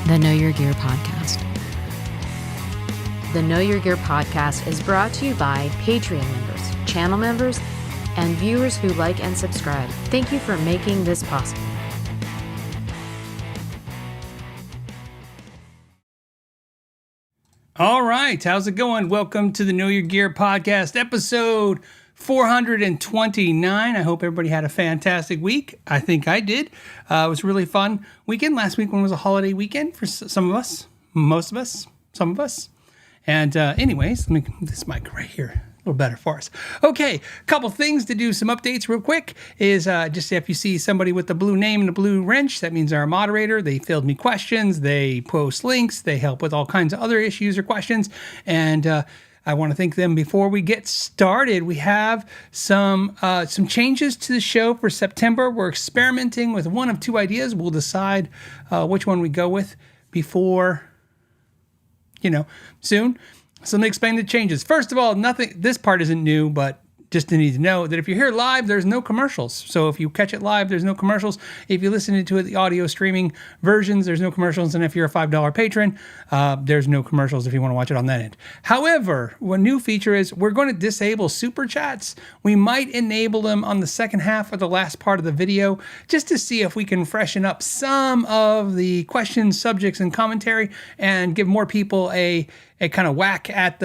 the Know Your Gear podcast. The Know Your Gear podcast is brought to you by Patreon members, channel members, and viewers who like and subscribe. Thank you for making this possible. All right, how's it going? Welcome to the Know Your Gear podcast, episode 429. I hope everybody had a fantastic week. I think I did. It was a really fun weekend. Last week was a holiday weekend for some of us, most of us, some of us. And anyways, let me move this mic right here. A little better for us. Okay, a couple things to do some updates real quick is just if you see somebody with the blue name and the blue wrench, that means they're a moderator. They filled me questions, they post links, they help with all kinds of other issues or questions. And I want to thank them. Before we get started, we have some changes to the show for September. We're experimenting with one of two ideas. We'll decide which one we go with before, soon. So let me explain the changes. First of all, this part isn't new, but just to need to know that if you're here live, there's no commercials. So if you catch it live, there's no commercials. If you listen to it, the audio streaming versions, there's no commercials. And if you're a $5 patron, there's no commercials if you want to watch it on that end. However, one new feature is we're going to disable super chats. We might enable them on the second half or the last part of the video, just to see if we can freshen up some of the questions, subjects, and commentary, and give more people a kind of whack at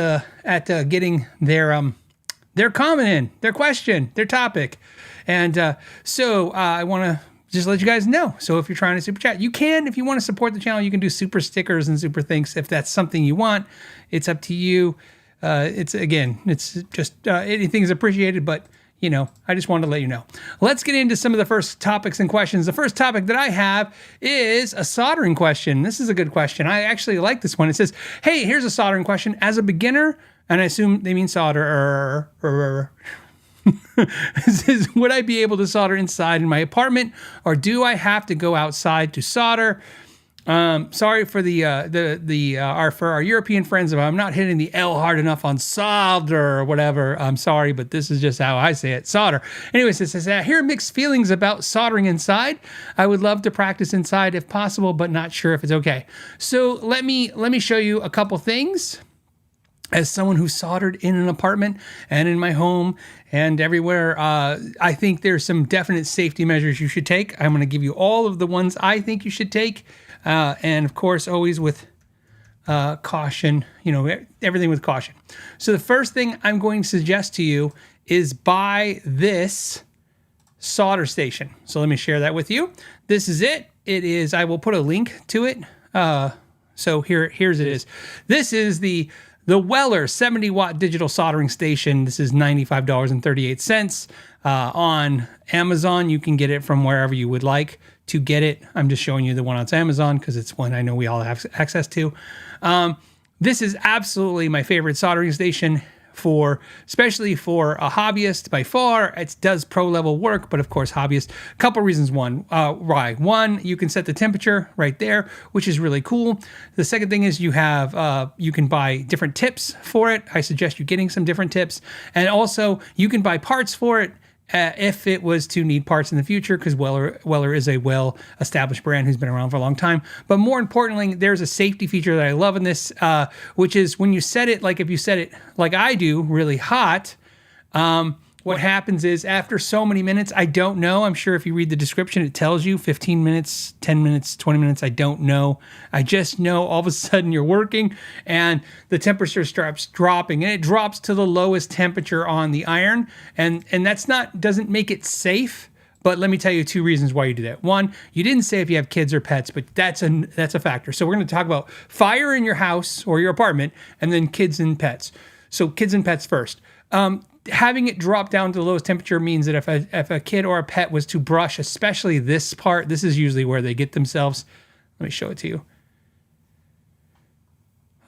getting their comment in, their question, their topic. And so I want to just let you guys know. So if you're trying to super chat, you can. If you want to support the channel, you can do super stickers and super things. If that's something you want, it's up to you. It's just anything's appreciated, but I just wanted to let you know. Let's get into some of the first topics and questions. The first topic that I have is a soldering question. This is a good question. I actually like this one. It says, hey, here's a soldering question. As a beginner, and I assume they mean solder, it says, would I be able to solder inside in my apartment, or do I have to go outside to solder? Sorry for for our European friends, if I'm not hitting the L hard enough on solder or whatever. I'm sorry, but this is just how I say it, solder. Anyways, it says, I hear mixed feelings about soldering inside. I would love to practice inside if possible, but not sure if it's okay. So let me show you a couple things. As someone who soldered in an apartment and in my home and everywhere, I think there's some definite safety measures you should take. I'm going to give you all of the ones I think you should take. And of course, always with caution, everything with caution. So the first thing I'm going to suggest to you is buy this solder station. So let me share that with you. This is it. I will put a link to it. So here's it is. This is the Weller 70-watt digital soldering station. This is $95.38 on Amazon. You can get it from wherever you would like to get it. I'm just showing you the one on Amazon because it's one I know we all have access to. This is absolutely my favorite soldering station, especially for a hobbyist by far. It does pro level work, but of course hobbyist. A couple reasons. One, you can set the temperature right there, which is really cool. The second thing is you can buy different tips for it. I suggest you getting some different tips, and also you can buy parts for it. If it was to need parts in the future, because Weller is a well-established brand who's been around for a long time. But more importantly, there's a safety feature that I love in this, which is when you set it, like if you set it like I do, really hot, what happens is after so many minutes, I don't know. I'm sure if you read the description, it tells you 15 minutes, 10 minutes, 20 minutes. I don't know. I just know all of a sudden you're working and the temperature starts dropping, and it drops to the lowest temperature on the iron. And doesn't make it safe. But let me tell you two reasons why you do that. One, you didn't say if you have kids or pets, but that's a factor. So we're going to talk about fire in your house or your apartment, and then kids and pets. So kids and pets first. Having it drop down to the lowest temperature means that if a kid or a pet was to brush, especially this part, this is usually where they get themselves. Let me show it to you.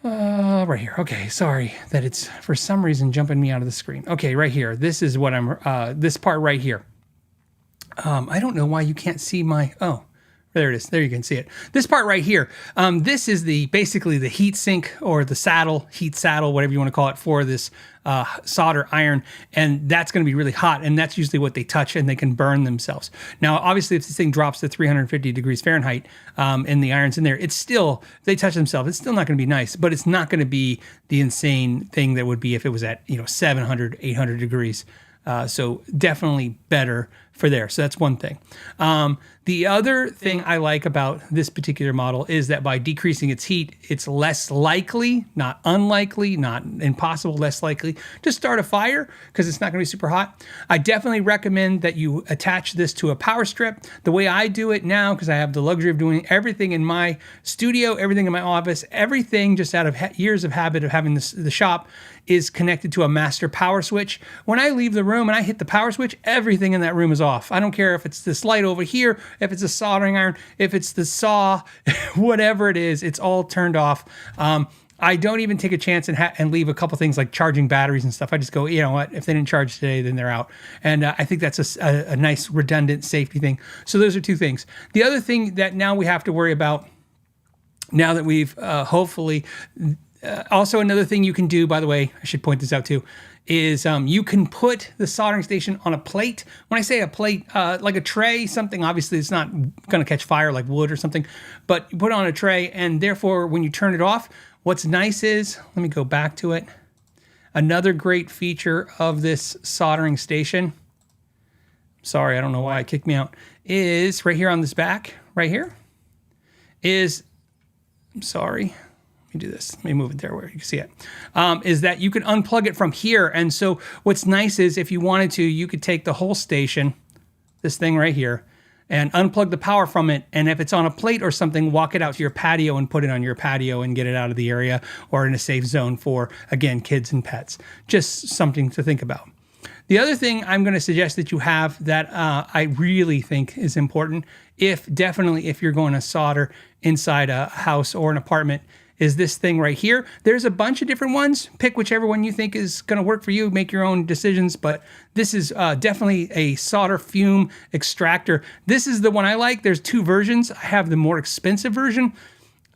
Right here. Okay, sorry that it's for some reason jumping me out of the screen. Okay, right here. This is what this part right here. I don't know why you can't see my, There it is. There you can see it. This part right here, this is basically the heat sink or the heat saddle, whatever you want to call it, for this solder iron. And that's going to be really hot. And that's usually what they touch, and they can burn themselves. Now, obviously, if this thing drops to 350 degrees Fahrenheit and the iron's in there, it's still, if they touch themselves, it's still not going to be nice, but it's not going to be the insane thing that would be if it was at 700, 800 degrees. So definitely better for there. So that's one thing. The other thing I like about this particular model is that by decreasing its heat, it's less likely, not unlikely, not impossible, less likely to start a fire because it's not going to be super hot. I definitely recommend that you attach this to a power strip. The way I do it now, because I have the luxury of doing everything in my studio, everything in my office, everything just out of years of habit of having the shop is connected to a master power switch. When I leave the room and I hit the power switch, everything in that room is off. I don't care if it's this light over here, if it's a soldering iron, if it's the saw, whatever it is, it's all turned off. I don't even take a chance and leave a couple things like charging batteries and stuff. I just go, you know what, if they didn't charge today, then they're out. And I think that's a nice redundant safety thing. So those are two things. The other thing that now we have to worry about, now that we've hopefully... also, another thing you can do, by the way, I should point this out too, is you can put the soldering station on a plate. When I say a plate, like a tray, something obviously it's not going to catch fire like wood or something, but you put it on a tray, and therefore when you turn it off, what's nice is, let me go back to it. Another great feature of this soldering station, sorry, I don't know why it kicked me out, is right here on this back, right here, is, I'm sorry, do this. Let me move it there where you can see it. Is that you can unplug it from here. And so what's nice is if you wanted to, you could take the whole station, this thing right here, and unplug the power from it. And if it's on a plate or something, walk it out to your patio and put it on your patio and get it out of the area or in a safe zone for, again, kids and pets. Just something to think about. The other thing I'm going to suggest that you have that I really think is important, if you're going to solder inside a house or an apartment, is this thing right here. There's a bunch of different ones. Pick whichever one you think is going to work for you. Make your own decisions. But this is definitely a solder fume extractor. This is the one I like. There's two versions. I have the more expensive version.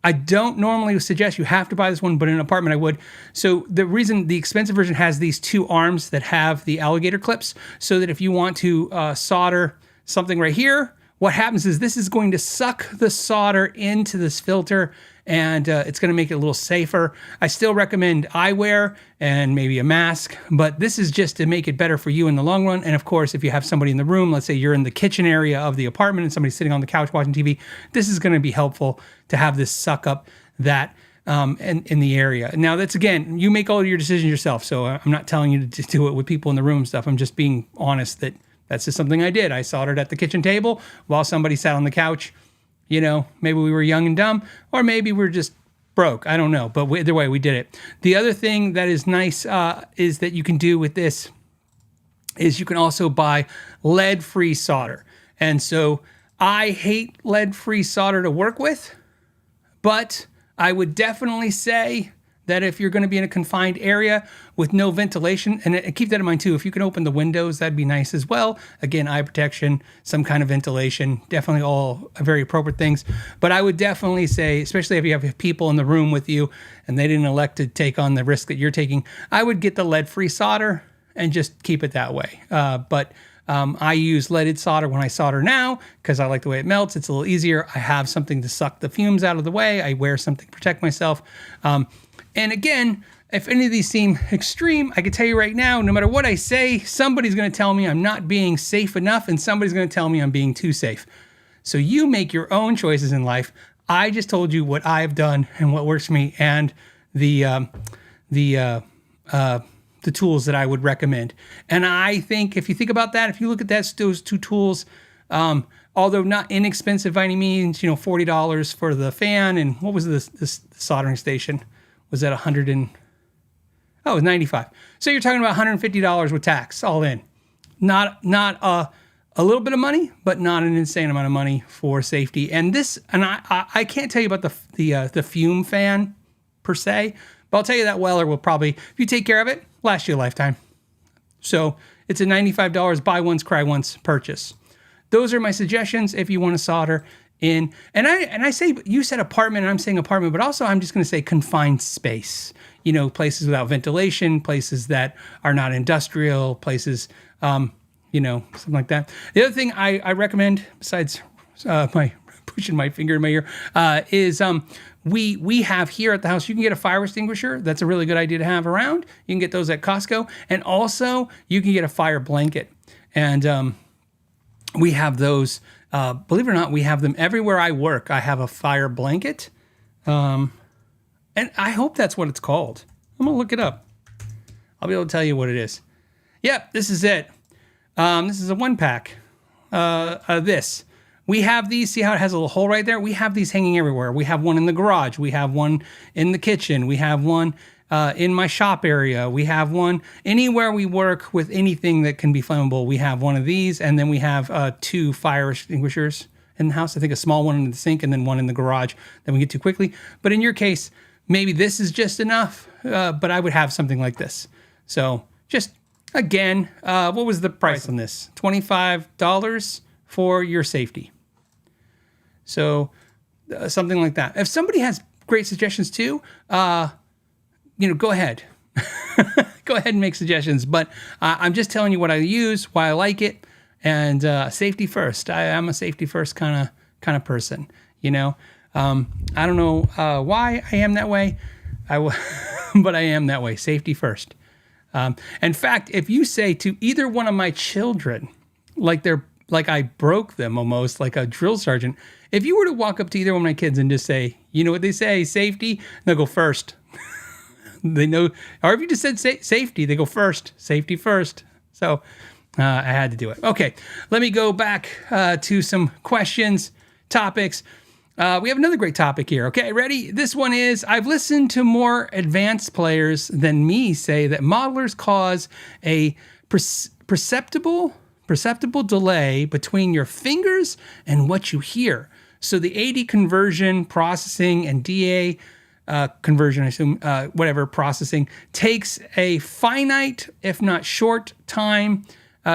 I don't normally suggest you have to buy this one, but in an apartment I would. So the reason the expensive version has these two arms that have the alligator clips, so that if you want to solder something right here, what happens is this is going to suck the solder into this filter, and it's going to make it a little safer. I still recommend eyewear and maybe a mask, but this is just to make it better for you in the long run. And of course, if you have somebody in the room, let's say you're in the kitchen area of the apartment and somebody's sitting on the couch watching TV, this is going to be helpful to have this suck up that in the area. Now, that's, again, you make all your decisions yourself, so I'm not telling you to do it with people in the room and stuff. I'm just being honest that that's just something I did. I soldered at the kitchen table while somebody sat on the couch. You know, maybe we were young and dumb, or maybe we're just broke. I don't know. But either way, we did it. The other thing that is nice is that you can do with this is you can also buy lead-free solder. And so I hate lead-free solder to work with, but I would definitely say that if you're going to be in a confined area with no ventilation, and keep that in mind too, if you can open the windows, that'd be nice as well. Again, eye protection, some kind of ventilation, definitely all very appropriate things. But I would definitely say, especially if you have people in the room with you and they didn't elect to take on the risk that you're taking, I would get the lead-free solder and just keep it that way. But I use leaded solder when I solder now because I like the way it melts. It's a little easier. I have something to suck the fumes out of the way. I wear something to protect myself. And again, if any of these seem extreme, I can tell you right now, no matter what I say, somebody's going to tell me I'm not being safe enough, and somebody's going to tell me I'm being too safe. So you make your own choices in life. I just told you what I've done and what works for me, and the tools that I would recommend. And I think if you think about that, if you look at those two tools, although not inexpensive by any means, $40 for the fan, and what was this soldering station? Was that it was $95. So you're talking about $150 with tax, all in. Not a little bit of money, but not an insane amount of money for safety. And I can't tell you about the fume fan per se, but I'll tell you that Weller will probably, if you take care of it, last you a lifetime. So it's a $95 buy once, cry once purchase. Those are my suggestions if you want to solder and I say, you said apartment, and I'm saying apartment, but also I'm just going to say confined space. Places without ventilation, places that are not industrial, places, something like that. The other thing I recommend, besides my pushing my finger in my ear, is we have here at the house, you can get a fire extinguisher. That's a really good idea to have around. You can get those at Costco. And also, you can get a fire blanket. And we have those, believe it or not, we have them everywhere I work. I have a fire blanket. And I hope that's what it's called. I'm going to look it up. I'll be able to tell you what it is. Yep, this is it. This is a 1-pack. This. We have these. See how it has a little hole right there? We have these hanging everywhere. We have one in the garage. We have one in the kitchen. We have one in my shop area. We have one anywhere we work with anything that can be flammable. We have one of these. And then we have 2 fire extinguishers in the house. I think a small one in the sink and then one in the garage that we get to quickly. But in your case, maybe this is just enough. But I would have something like this. So just, again, what was the price on this? $25 for your safety. So something like that. If somebody has great suggestions too, go ahead. Go ahead and make suggestions. But I'm just telling you what I use, why I like it, and safety first. I'm a safety first kind of person. I don't know why I am that way. But I am that way. Safety first. In fact, if you say to either one of my children, like I broke them almost, like a drill sergeant, if you were to walk up to either one of my kids and just say, you know what they say, safety, they'll go first. They know, or if you just said safety, they go first, safety first. So I had to do it. Okay, let me go back to some questions, topics. We have another great topic here. Okay, ready? This one is, I've listened to more advanced players than me say that modelers cause a perceptible delay between your fingers and what you hear. So the AD conversion, processing, and DA conversion, I assume, whatever, processing, takes a finite, if not short, time.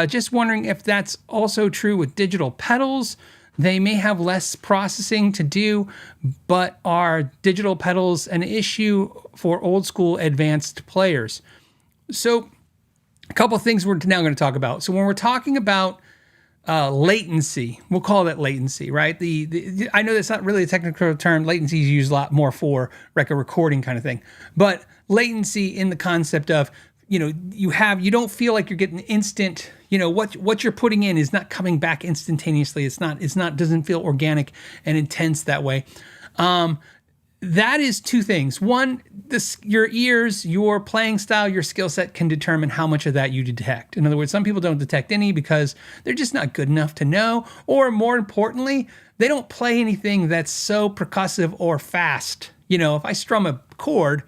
Just wondering if that's also true with digital pedals. They may have less processing to do, but are digital pedals an issue for old school advanced players? So a couple of things we're now going to talk about. So when we're talking about latency, we'll call that latency, right? I know that's not really a technical term. Latency is used a lot more for record recording kind of thing. But latency in the concept of, you don't feel like you're getting instant, what you're putting in is not coming back instantaneously. Doesn't feel organic and intense that way. That is 2 things. One, your ears, your playing style, your skill set can determine how much of that you detect. In other words, some people don't detect any because they're just not good enough to know, or more importantly, they don't play anything that's so percussive or fast. If I strum a chord,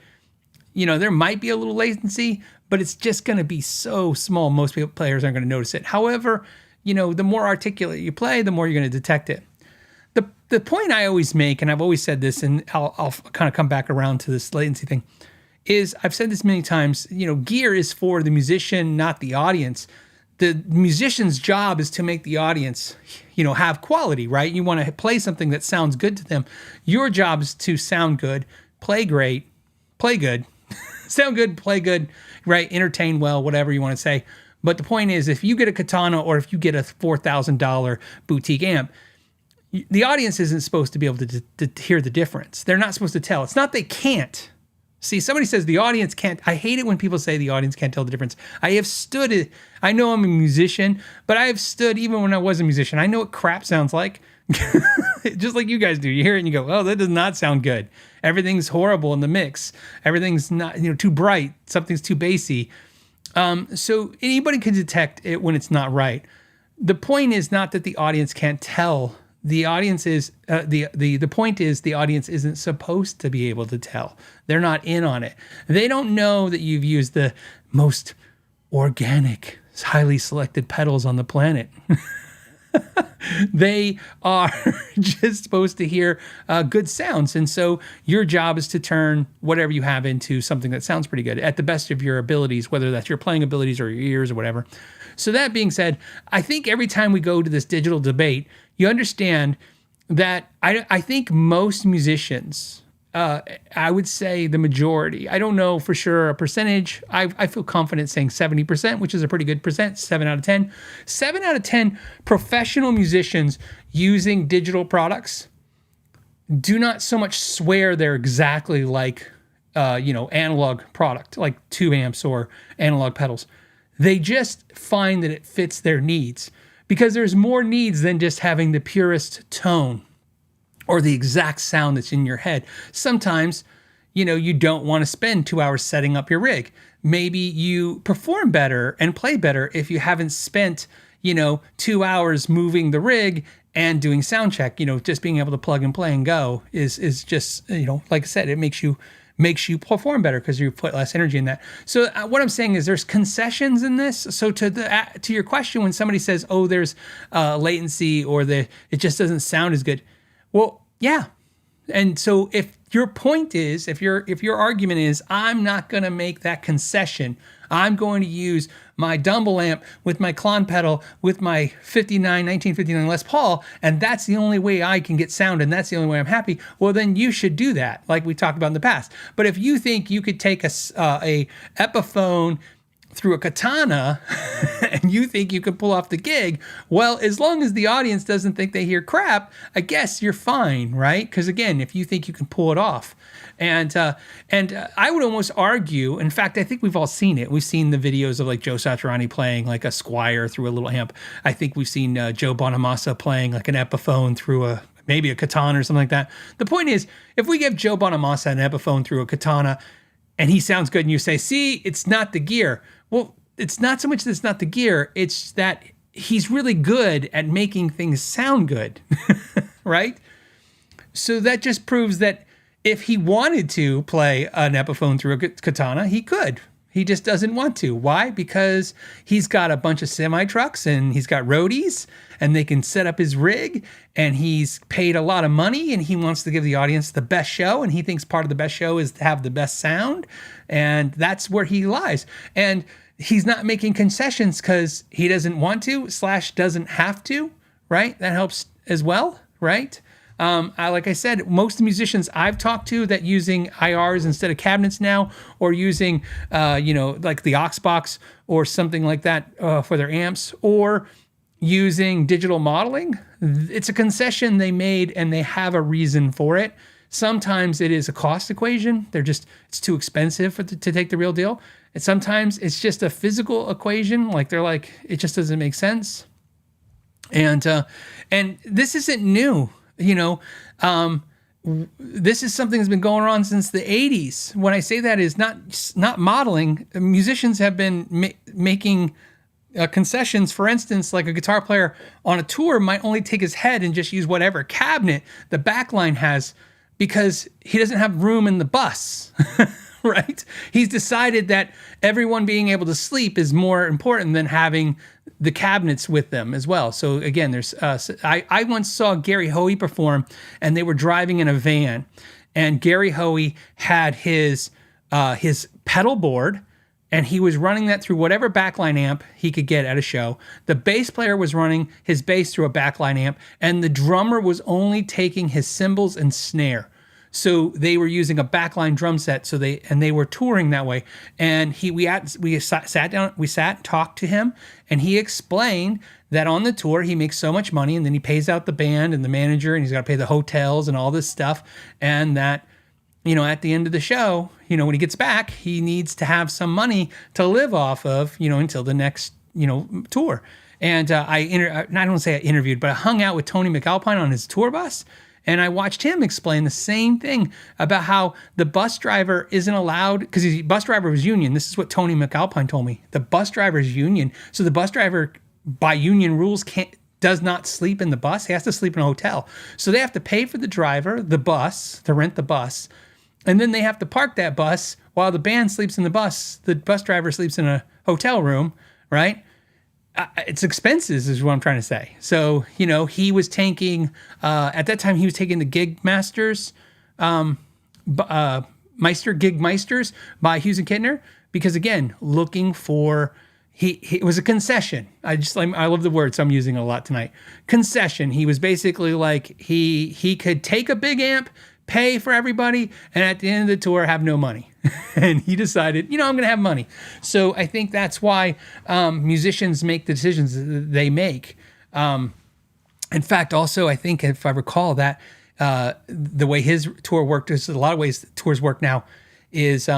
there might be a little latency, but it's just going to be so small, most players aren't going to notice it. However, the more articulate you play, the more you're going to detect it. The point I always make, and I've always said this, and I'll kind of come back around to this latency thing, is I've said this many times, gear is for the musician, not the audience. The musician's job is to make the audience, have quality, right? You want to play something that sounds good to them. Your job is to sound good, play great, play good, sound good, play good, right? Entertain well, whatever you want to say. But the point is, if you get a Katana or if you get a $4,000 boutique amp, the audience isn't supposed to be able to hear the difference. They're not supposed to tell. It's not they can't. See, somebody says the audience can't. I hate it when people say the audience can't tell the difference. I have stood it. I know I'm a musician, but I have stood even when I was a musician. I know what crap sounds like. Just like you guys do. You hear it and you go, oh, that does not sound good. Everything's horrible in the mix. Everything's not, too bright. Something's too bassy. So anybody can detect it when it's not right. The point is not that the audience can't tell. The audience is the point is the audience isn't supposed to be able to tell. They're not in on it. They don't know that you've used the most organic, highly selected pedals on the planet. They are just supposed to hear good sounds. And so your job is to turn whatever you have into something that sounds pretty good at the best of your abilities, whether that's your playing abilities or your ears or whatever. So that being said, I think every time we go to this digital debate, you understand that I think most musicians, I would say the majority, I don't know for sure a percentage. I feel confident saying 70%, which is a pretty good percent, 7 out of 10. 7 out of 10 professional musicians using digital products do not so much swear they're exactly like, analog product, like tube amps or analog pedals. They just find that it fits their needs, because there's more needs than just having the purest tone or the exact sound that's in your head. Sometimes, you don't want to spend 2 hours setting up your rig. Maybe you perform better and play better if you haven't spent, 2 hours moving the rig and doing sound check. Just being able to plug and play and go is just, like I said, it makes you perform better because you put less energy in that. So what I'm saying is there's concessions in this. So to your question, when somebody says, "Oh, there's latency," or it just doesn't sound as good, well, yeah. And so if your point is, if your argument is, I'm not going to make that concession, I'm going to use my Dumble amp with my Klon pedal with my 1959 Les Paul, and that's the only way I can get sound, and that's the only way I'm happy, well, then you should do that, like we talked about in the past. But if you think you could take a Epiphone through a Katana and you think you can pull off the gig, well, as long as the audience doesn't think they hear crap, I guess you're fine, right? Because again, if you think you can pull it off. And I would almost argue, in fact, I think we've all seen it. We've seen the videos of like Joe Satriani playing like a Squier through a little amp. I think we've seen Joe Bonamassa playing like an Epiphone through maybe a Katana or something like that. The point is, if we give Joe Bonamassa an Epiphone through a Katana and he sounds good and you say, see, it's not the gear. Well, it's not so much that it's not the gear, it's that he's really good at making things sound good, right? So that just proves that if he wanted to play an Epiphone through a Katana, he could. He just doesn't want to. Why? Because he's got a bunch of semi-trucks and he's got roadies and they can set up his rig, and he's paid a lot of money and he wants to give the audience the best show, and he thinks part of the best show is to have the best sound, and that's where he lies. And he's not making concessions because he doesn't want to / doesn't have to, right? That helps as well, right? Like I said, most musicians I've talked to that using IRs instead of cabinets now, or using, like the aux box or something like that for their amps, or using digital modeling, it's a concession they made and they have a reason for it. Sometimes it is a cost equation. It's too expensive to take the real deal. And sometimes it's just a physical equation. Like they're like, it just doesn't make sense. And this isn't new. This is something that's been going on since the 80s. When I say that is not modeling, musicians have been making concessions. For instance, like a guitar player on a tour might only take his head and just use whatever cabinet the backline has because he doesn't have room in the bus, right? He's decided that everyone being able to sleep is more important than having the cabinets with them as well. So again, I once saw Gary Hoey perform, and they were driving in a van, and Gary Hoey had his pedal board, and he was running that through whatever backline amp he could get at a show. The bass player was running his bass through a backline amp, and the drummer was only taking his cymbals and snare. So they were using a backline drum set. So they were touring that way. And we sat down, and talked to him, and he explained that on the tour he makes so much money, and then he pays out the band and the manager, and he's got to pay the hotels and all this stuff, and that, at the end of the show, when he gets back, he needs to have some money to live off of, until the next, tour. And I don't want to say I interviewed, but I hung out with Tony McAlpine on his tour bus. And I watched him explain the same thing about how the bus driver isn't allowed, because the bus driver was union. This is what Tony McAlpine told me. The bus driver is union. So the bus driver, by union rules, does not sleep in the bus. He has to sleep in a hotel. So they have to pay for the driver, the bus, to rent the bus. And then they have to park that bus while the band sleeps in the bus. The bus driver sleeps in a hotel room, right? It's expenses is what I'm trying to say. So, he was taking, at that time, he was taking the Gig Meisters by Hughes and Kittner, because again, looking for, it was a concession. I love the word, so I'm using it a lot tonight. Concession. He was basically like he could take a big amp, pay for everybody, and at the end of the tour have no money. And he decided, I'm going to have money. So I think that's why musicians make the decisions that they make. In fact, also, I think if I recall that the way his tour worked, there's a lot of ways tours work now, is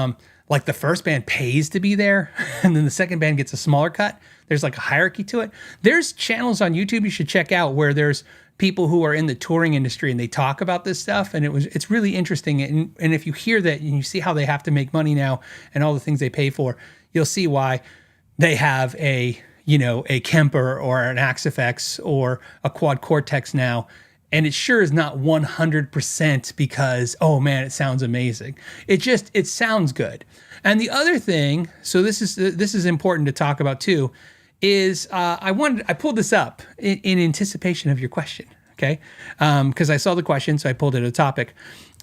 like the first band pays to be there, and then the second band gets a smaller cut. There's like a hierarchy to it. There's channels on YouTube you should check out where there's people who are in the touring industry and they talk about this stuff, and it's really interesting. And if you hear that and you see how they have to make money now and all the things they pay for, you'll see why they have a Kemper or an Axe-FX or a Quad Cortex now. And it sure is not 100% because, oh man, it sounds amazing. It sounds good. And the other thing, so this is important to talk about too, is I pulled this up in anticipation of your question, okay? Because I saw the question, so I pulled it a topic.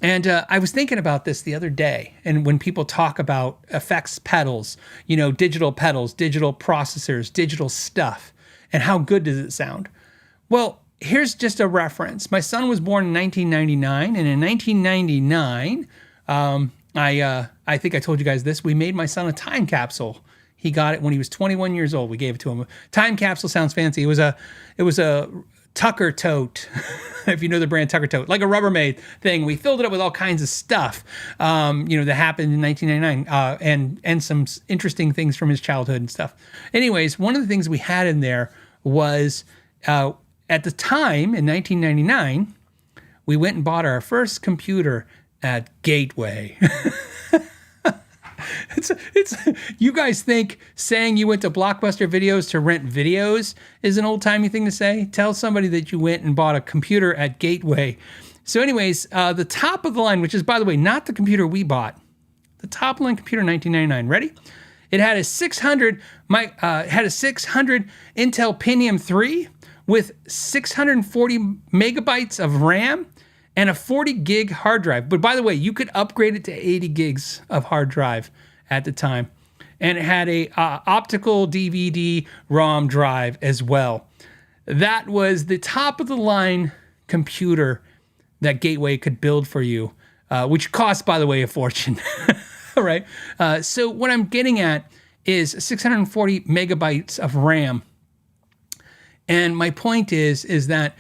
And I was thinking about this the other day, and when people talk about effects pedals, digital pedals, digital processors, digital stuff, and how good does it sound? Well, here's just a reference. My son was born in 1999, and in 1999, I think I told you guys this, we made my son a time capsule. He got it when he was 21 years old. We gave it to him. Time capsule sounds fancy. It was a Tucker tote, if you know the brand Tucker tote, like a Rubbermaid thing. We filled it up with all kinds of stuff, that happened in 1999, and some interesting things from his childhood and stuff. Anyways, one of the things we had in there was, at the time in 1999, we went and bought our first computer at Gateway. It's you guys think saying you went to Blockbuster Videos to rent videos is an old-timey thing to say? Tell somebody that you went and bought a computer at Gateway. So anyways, the top of the line, which is, by the way, not the computer we bought, the top line computer in 1999. Ready? It had a 600 Intel Pentium 3 with 640 megabytes of RAM and a 40 gig hard drive. But by the way, you could upgrade it to 80 gigs of hard drive at the time. And it had a optical DVD ROM drive as well. That was the top of the line computer that Gateway could build for you, which cost, by the way, a fortune. All right. So what I'm getting at is 640 megabytes of RAM. And my point is that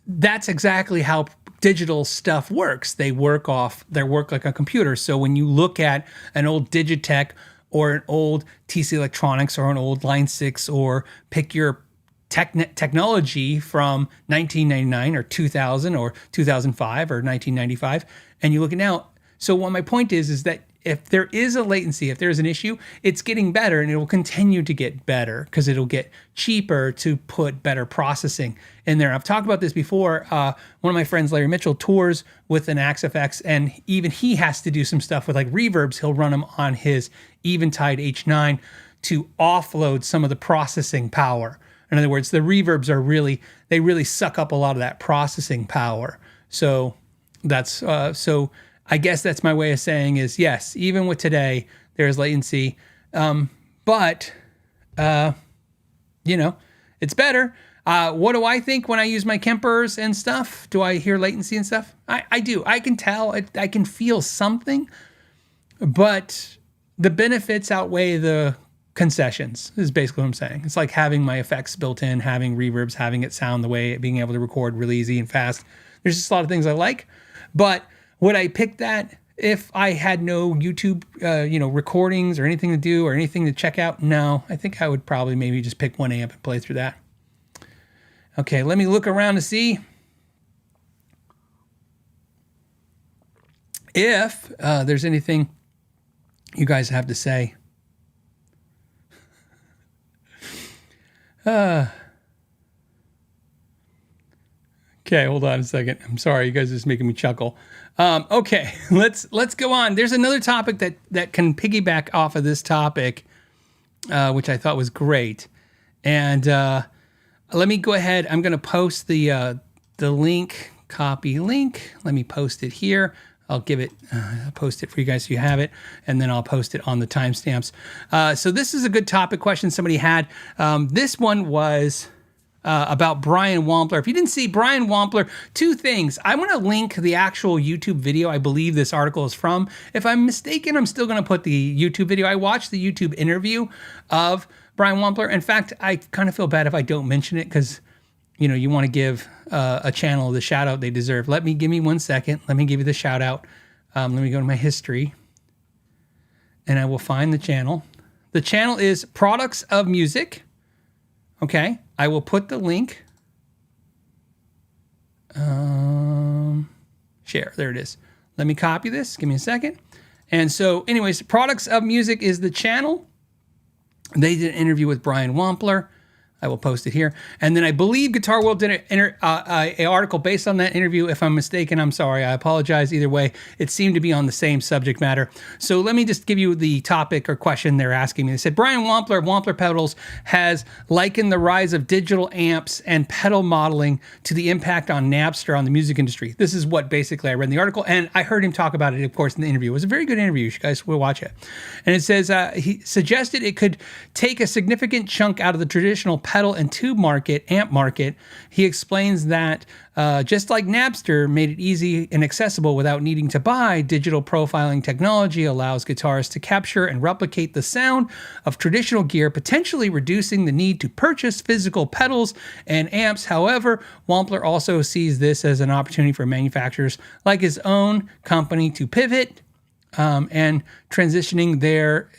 that's exactly how digital stuff works. They work like a computer. So when you look at an old Digitech or an old TC Electronics or an old Line 6, or pick your technology from 1999 or 2000 or 2005 or 1995, and you look at now. So what my point is that if there is a latency, if there's an issue, it's getting better, and it will continue to get better because it'll get cheaper to put better processing in there. I've talked about this before. One of my friends, Larry Mitchell, tours with an Axe-FX, and even he has to do some stuff with like reverbs. He'll run them on his Eventide H9 to offload some of the processing power. In other words, the reverbs they really suck up a lot of that processing power. So that's I guess that's my way of saying is, yes, even with today, there's latency. But it's better. What do I think when I use my Kempers and stuff? Do I hear latency and stuff? I do. I can tell. I can feel something. But the benefits outweigh the concessions, is basically what I'm saying. It's like having my effects built in, having reverbs, having it sound the way, being able to record really easy and fast. There's just a lot of things I like. But would I pick that if I had no YouTube, recordings or anything to do or anything to check out? No, I think I would probably maybe just pick one amp and play through that. Okay, let me look around to see if there's anything you guys have to say. Okay, hold on a second. I'm sorry, you guys are just making me chuckle. Okay, let's go on. There's another topic that can piggyback off of this topic, which I thought was great. And let me go ahead. I'm going to post the link, copy link. Let me post it here. I'll give it, I'll post it for you guys so you have it, and then I'll post it on the timestamps. So this is a good topic question somebody had. This one was about Brian Wampler. If you didn't see Brian Wampler, two things. I want to link the actual YouTube video I believe this article is from. If I'm mistaken, I'm still going to put the YouTube video. I watched the YouTube interview of Brian Wampler. In fact, I kind of feel bad if I don't mention it because, you know, you want to give a channel the shout out they deserve. Give me 1 second. Let me give you the shout out. Let me go to my history and I will find the channel. The channel is Products of Music. Okay. I will put the link. Share. There it is. Let me copy this. Give me a second. And so anyways, Products of Music is the channel. They did an interview with Brian Wampler. I will post it here. And then I believe Guitar World did an article based on that interview. If I'm mistaken, I'm sorry. I apologize. Either way, it seemed to be on the same subject matter. So let me just give you the topic or question they're asking me. They said, Brian Wampler of Wampler Pedals has likened the rise of digital amps and pedal modeling to the impact on Napster on the music industry. This is what basically I read in the article. And I heard him talk about it, of course, in the interview. It was a very good interview. You guys will watch it. And it says, he suggested it could take a significant chunk out of the traditional pedal and tube amp market. He explains that just like Napster made it easy and accessible without needing to buy, digital profiling technology allows guitarists to capture and replicate the sound of traditional gear, potentially reducing the need to purchase physical pedals and amps. However, Wampler also sees this as an opportunity for manufacturers like his own company to pivot and transition their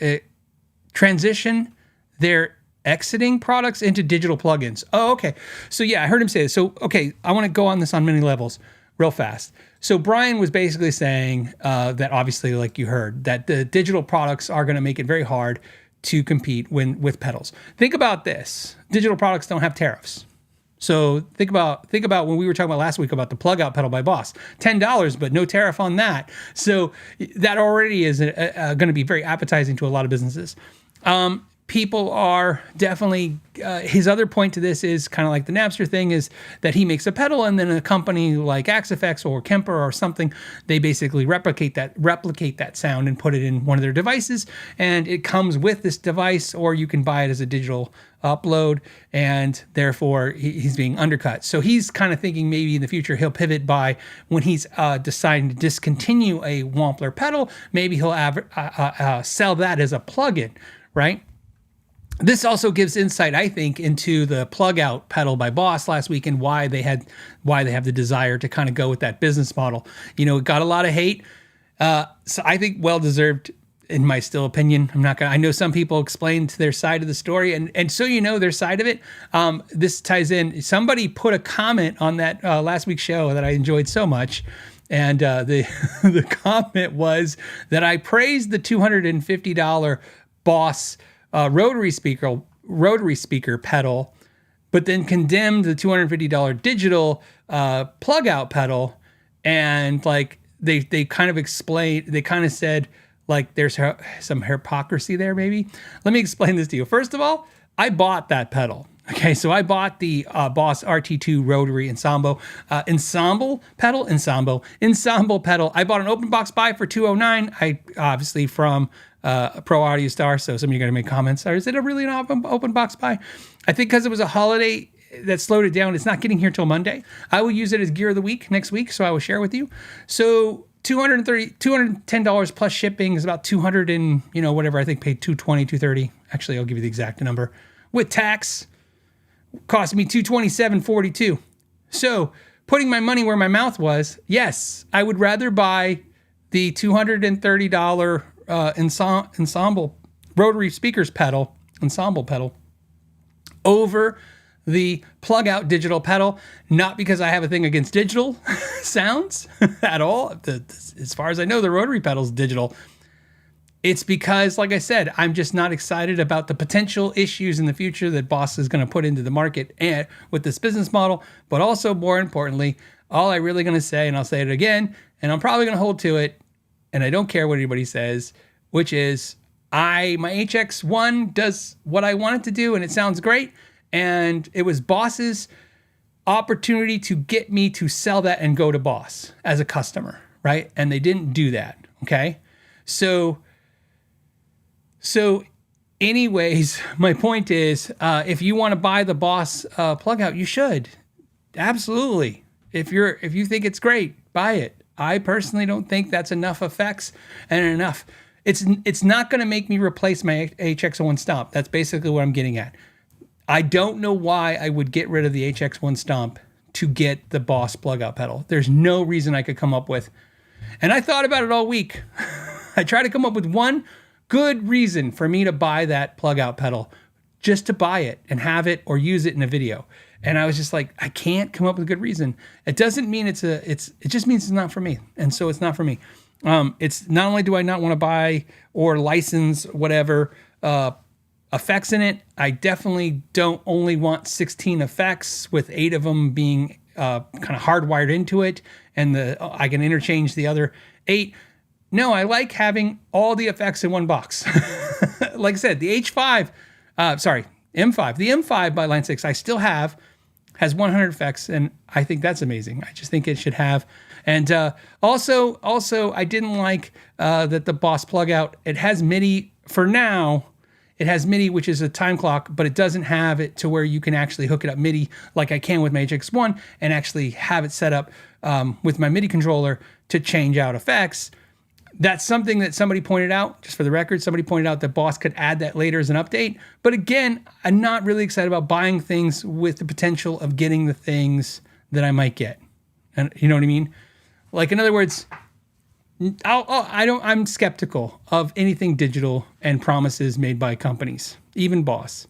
exiting products into digital plugins. Oh, okay. So yeah, I heard him say this. So, okay, I want to go on this on many levels real fast. So Brian was basically saying that obviously, like you heard, that the digital products are going to make it very hard to compete with pedals. Think about this. Digital products don't have tariffs. So think about when we were talking about last week about the plug out pedal by Boss, $10, but no tariff on that. So that already is going to be very appetizing to a lot of businesses. People are definitely, his other point to this is kind of like the Napster thing is that he makes a pedal and then a company like Axifex or Kemper or something, they basically replicate that sound and put it in one of their devices, and it comes with this device, or you can buy it as a digital upload, and therefore he's being undercut. So he's kind of thinking maybe in the future he'll pivot by when he's deciding to discontinue a Wampler pedal, maybe he'll sell that as a plugin, right? This also gives insight, I think, into the plug out pedal by Boss last week and why they have the desire to kind of go with that business model. You know, it got a lot of hate. So I think well-deserved in my still opinion. I know some people explained their side of the story, and so you know their side of it. This ties in. Somebody put a comment on that last week's show that I enjoyed so much. And the comment was that I praised the $250 Boss rotary speaker pedal, but then condemned the $250 digital plug out pedal, and like they kind of explained, they kind of said like there's some hypocrisy there. Maybe let me explain this to you. First of all, I bought that pedal. Okay, so I bought the Boss RT2 rotary ensemble pedal. I bought an open box buy for $209. I obviously from Pro Audio Star, so some of you are going to make comments. Is it really an open box buy? I think because it was a holiday that slowed it down. It's not getting here till Monday. I will use it as gear of the week next week, so I will share with you. So $210 plus shipping is about 200 and whatever. I think paid $220, $230. Actually, I'll give you the exact number with tax. Cost me $227.42. So putting my money where my mouth was, yes, I would rather buy the $230 ensemble rotary speakers pedal, ensemble pedal, over the plug out digital pedal. Not because I have a thing against digital sounds at all. As far as I know, the rotary pedal's digital. It's because, like I said, I'm just not excited about the potential issues in the future that Boss is going to put into the market and with this business model. But also, more importantly, all I'm really going to say, and I'll say it again, and I'm probably going to hold to it, and I don't care what anybody says, which is my HX1 does what I want it to do, and it sounds great. And it was Boss's opportunity to get me to sell that and go to Boss as a customer, right? And they didn't do that, okay? So anyways, my point is, if you want to buy the Boss plug out, you should. Absolutely. If you think it's great, buy it. I personally don't think that's enough effects and enough. It's not going to make me replace my HX1 Stomp. That's basically what I'm getting at. I don't know why I would get rid of the HX1 Stomp to get the Boss plug out pedal. There's no reason I could come up with. And I thought about it all week. I tried to come up with one good reason for me to buy that plug out pedal, just to buy it and have it or use it in a video. And I was just like, I can't come up with a good reason. It doesn't mean it just means it's not for me. And so it's not for me. It's not only do I not want to buy or license whatever effects in it, I definitely don't only want 16 effects with 8 of them being kind of hardwired into it, and I can interchange the other 8. No, I like having all the effects in one box. Like I said, the M5. The M5 by Line 6 I still has 100 effects, and I think that's amazing. I just think it should have. And also, I didn't like that the Boss plug out, it has MIDI for now. It has MIDI, which is a time clock, but it doesn't have it to where you can actually hook it up MIDI like I can with my HX1 and actually have it set up with my MIDI controller to change out effects. That's something that somebody pointed out, just for the record, somebody pointed out that Boss could add that later as an update. But again, I'm not really excited about buying things with the potential of getting the things that I might get. And you know what I mean? Like, in other words, I'm skeptical of anything digital and promises made by companies, even Boss.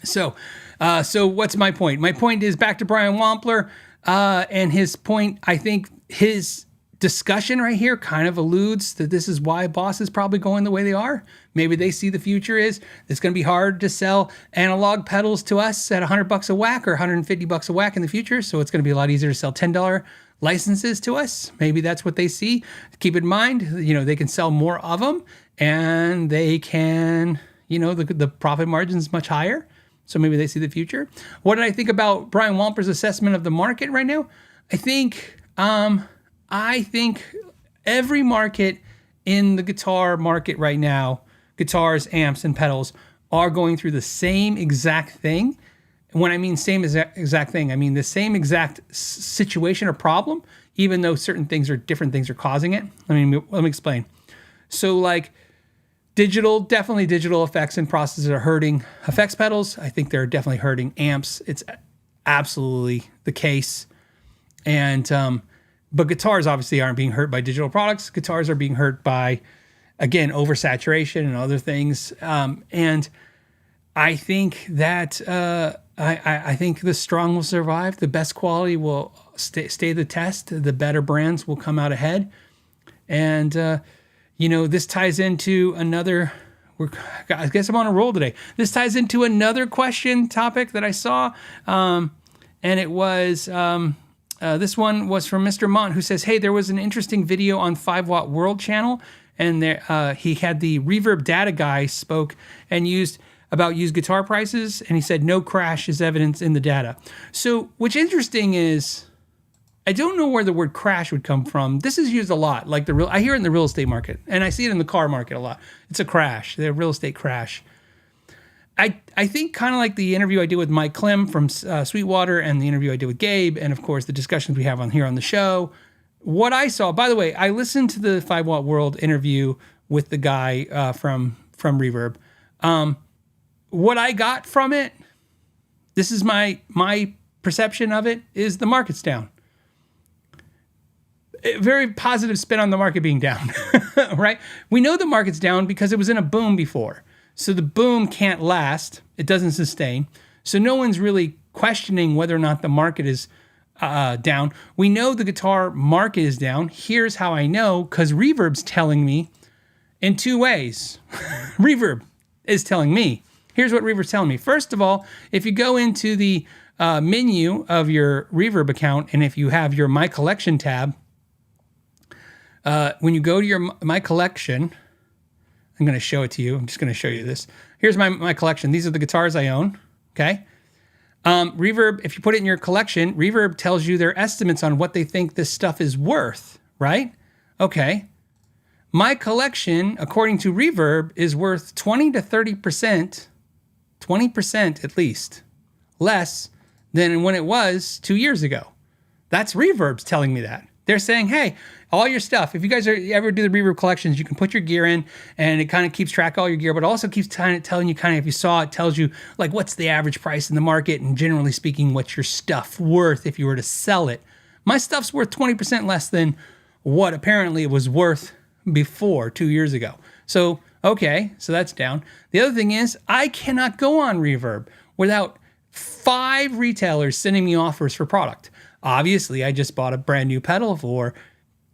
So what's my point? My point is back to Brian Wampler and his point. I think his discussion right here kind of alludes that this is why Boss is probably going the way they are. Maybe they see the future is it's going to be hard to sell analog pedals to us at $100 a whack or $150 a whack in the future. So it's going to be a lot easier to sell $10 licenses to us. Maybe that's what they see. Keep in mind, they can sell more of them and they can, the profit margin is much higher. So maybe they see the future. What did I think about Brian Wampler's assessment of the market right now? I think every market in the guitar market right now, guitars, amps, and pedals, are going through the same exact thing. And when I mean same exact thing, I mean the same exact situation or problem, even though different things are causing it. Let me explain. So like definitely digital effects and processes are hurting effects pedals. I think they're definitely hurting amps. It's absolutely the case. And, but guitars obviously aren't being hurt by digital products. Guitars are being hurt by, again, oversaturation and other things. And I think that I think the strong will survive. The best quality will stay the test. The better brands will come out ahead. And this ties into another. I guess I'm on a roll today. This ties into another topic that I saw, and it was. This one was from Mr. Mont, who says, hey, there was an interesting video on 5 Watt World channel, and there, he had the Reverb data guy spoke and used guitar prices, and he said no crash is evidence in the data. So what's interesting is, I don't know where the word crash would come from. This is used a lot, like I hear it in the real estate market, and I see it in the car market a lot. It's a crash, the real estate crash. I think kind of like the interview I did with Mike Klim from Sweetwater and the interview I did with Gabe, and of course the discussions we have on here on the show. What I saw, by the way, I listened to the 5 Watt World interview with the guy from Reverb. What I got from it, this is my perception of it, is the market's down. A very positive spin on the market being down, right? We know the market's down because it was in a boom before. So the boom can't last. It doesn't sustain. So no one's really questioning whether or not the market is down. We know the guitar market is down. Here's how I know, because Reverb's telling me in 2 ways. Reverb is telling me. Here's what Reverb's telling me. First of all, if you go into the menu of your Reverb account, and if you have your My Collection tab, when you go to your My Collection, I'm going to show it to you. I'm just going to show you this. Here's my collection. These are the guitars I own, okay? Reverb, if you put it in your collection, Reverb tells you their estimates on what they think this stuff is worth, right? Okay. My collection, according to Reverb, is worth 20 to 30%, 20% at least, less than when it was 2 years ago. That's Reverb's telling me that. They're saying, hey, all your stuff, if you guys ever do the Reverb collections, you can put your gear in and it kind of keeps track of all your gear, but also keeps telling you kind of, if you saw it, tells you like what's the average price in the market and generally speaking, what's your stuff worth if you were to sell it. My stuff's worth 20% less than what apparently it was worth before 2 years ago. So, okay, so that's down. The other thing is I cannot go on Reverb without 5 retailers sending me offers for product. Obviously, I just bought a brand new pedal for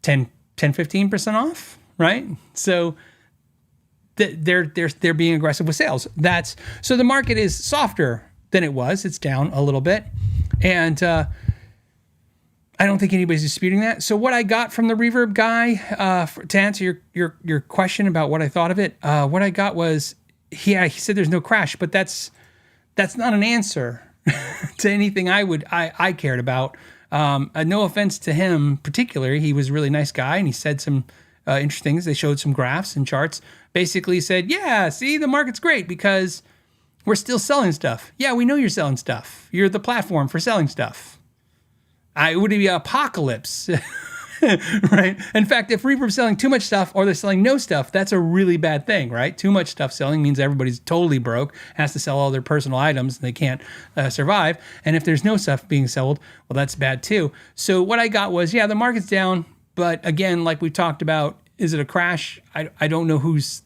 15% off, right? So they're being aggressive with sales. So the market is softer than it was. It's down a little bit. And I don't think anybody's disputing that. So what I got from the Reverb guy, to answer your question about what I thought of it, what I got was, he said there's no crash, but that's not an answer to anything I cared about. No offense to him particularly, he was a really nice guy and he said some interesting things. They showed some graphs and charts. Basically said, yeah, see, the market's great because we're still selling stuff. Yeah, we know you're selling stuff. You're the platform for selling stuff. It would be an apocalypse, right? In fact, if Reverb's selling too much stuff or they're selling no stuff, that's a really bad thing, right? Too much stuff selling means everybody's totally broke, has to sell all their personal items, and they can't survive. And if there's no stuff being sold, well, that's bad too. So what I got was, yeah, the market's down, but again, like we talked about, is it a crash? I don't know who's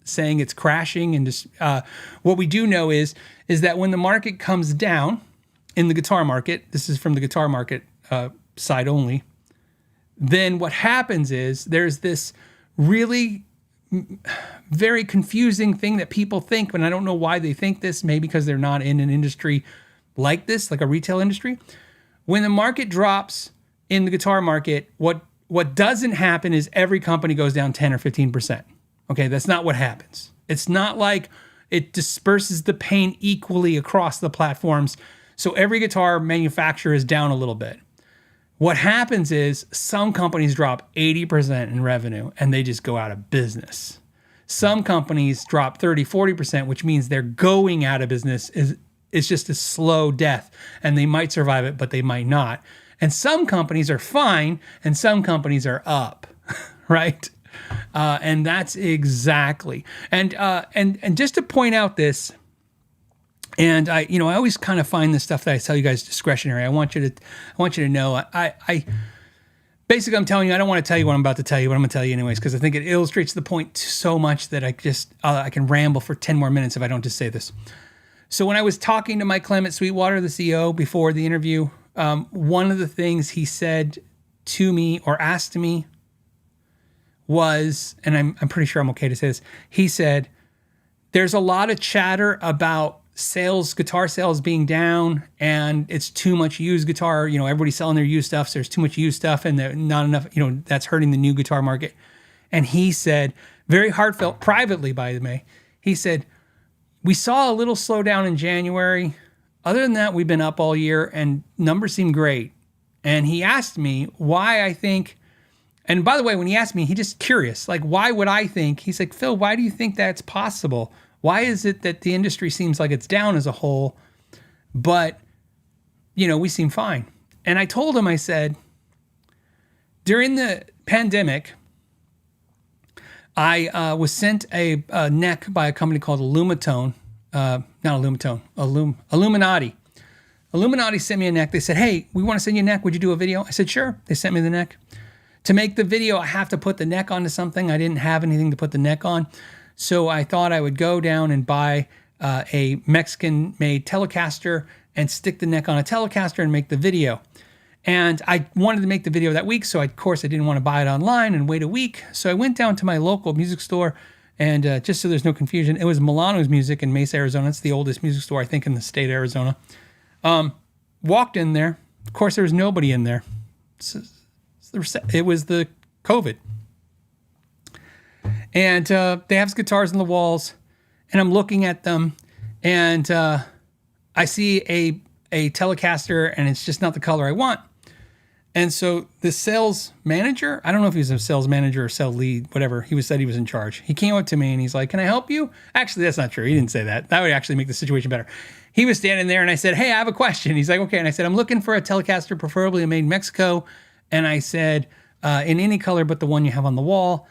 saying it's crashing. And just what we do know is that when the market comes down in the guitar market, this is from the guitar market side only, then what happens is there's this really very confusing thing that people think, and I don't know why they think this, maybe because they're not in an industry like this, like a retail industry. When the market drops in the guitar market, what doesn't happen is every company goes down 10 or 15%. Okay, that's not what happens. It's not like it disperses the pain equally across the platforms. So every guitar manufacturer is down a little bit. What happens is some companies drop 80% in revenue and they just go out of business. Some companies drop 30, 40%, which means they're going out of business. It's just a slow death and they might survive it, but they might not. And some companies are fine and some companies are up, right? And that's exactly. And just to point out this, and I always kind of find the stuff that I tell you guys discretionary. I want you to know. I basically, I'm telling you, I don't want to tell you what I'm about to tell you, but I'm going to tell you anyways, because I think it illustrates the point so much that I can ramble for 10 more minutes if I don't just say this. So when I was talking to Mike Clem at Sweetwater, the CEO, before the interview, one of the things he said to me or asked me was, and I'm pretty sure I'm okay to say this. He said, "There's a lot of chatter about guitar sales being down, and it's too much used guitar. Everybody's selling their used stuff. So there's too much used stuff, and not enough. That's hurting the new guitar market." And he said, very heartfelt, privately, by the way, he said, "We saw a little slowdown in January. Other than that, we've been up all year, and numbers seem great." And he asked me why I think. And by the way, when he asked me, he just curious, like, why would I think? He's like, "Phil, why do you think that's possible? Why is it that the industry seems like it's down as a whole, but, we seem fine?" And I told him, I said, during the pandemic, I was sent a neck by a company called Illuminati. Illuminati sent me a neck. They said, "Hey, we want to send you a neck. Would you do a video?" I said, "Sure." They sent me the neck. To make the video, I have to put the neck onto something. I didn't have anything to put the neck on. So I thought I would go down and buy a Mexican-made Telecaster and stick the neck on a Telecaster and make the video. And I wanted to make the video that week, so of course I didn't want to buy it online and wait a week. So I went down to my local music store, and just so there's no confusion, it was Milano's Music in Mesa, Arizona. It's the oldest music store, I think, in the state of Arizona. Walked in there. Of course, there was nobody in there. It was the COVID. And they have guitars on the walls, and I'm looking at them, and I see a Telecaster and it's just not the color I want. And so the sales manager, I don't know if he was a sales manager or sales lead, whatever. He said he was in charge. He came up to me and he's like, "Can I help you?" Actually, that's not true. He didn't say that. That would actually make the situation better. He was standing there and I said, "Hey, I have a question." He's like, "Okay." And I said, "I'm looking for a Telecaster, preferably made in Mexico." And I said, "In any color but the one you have on the wall."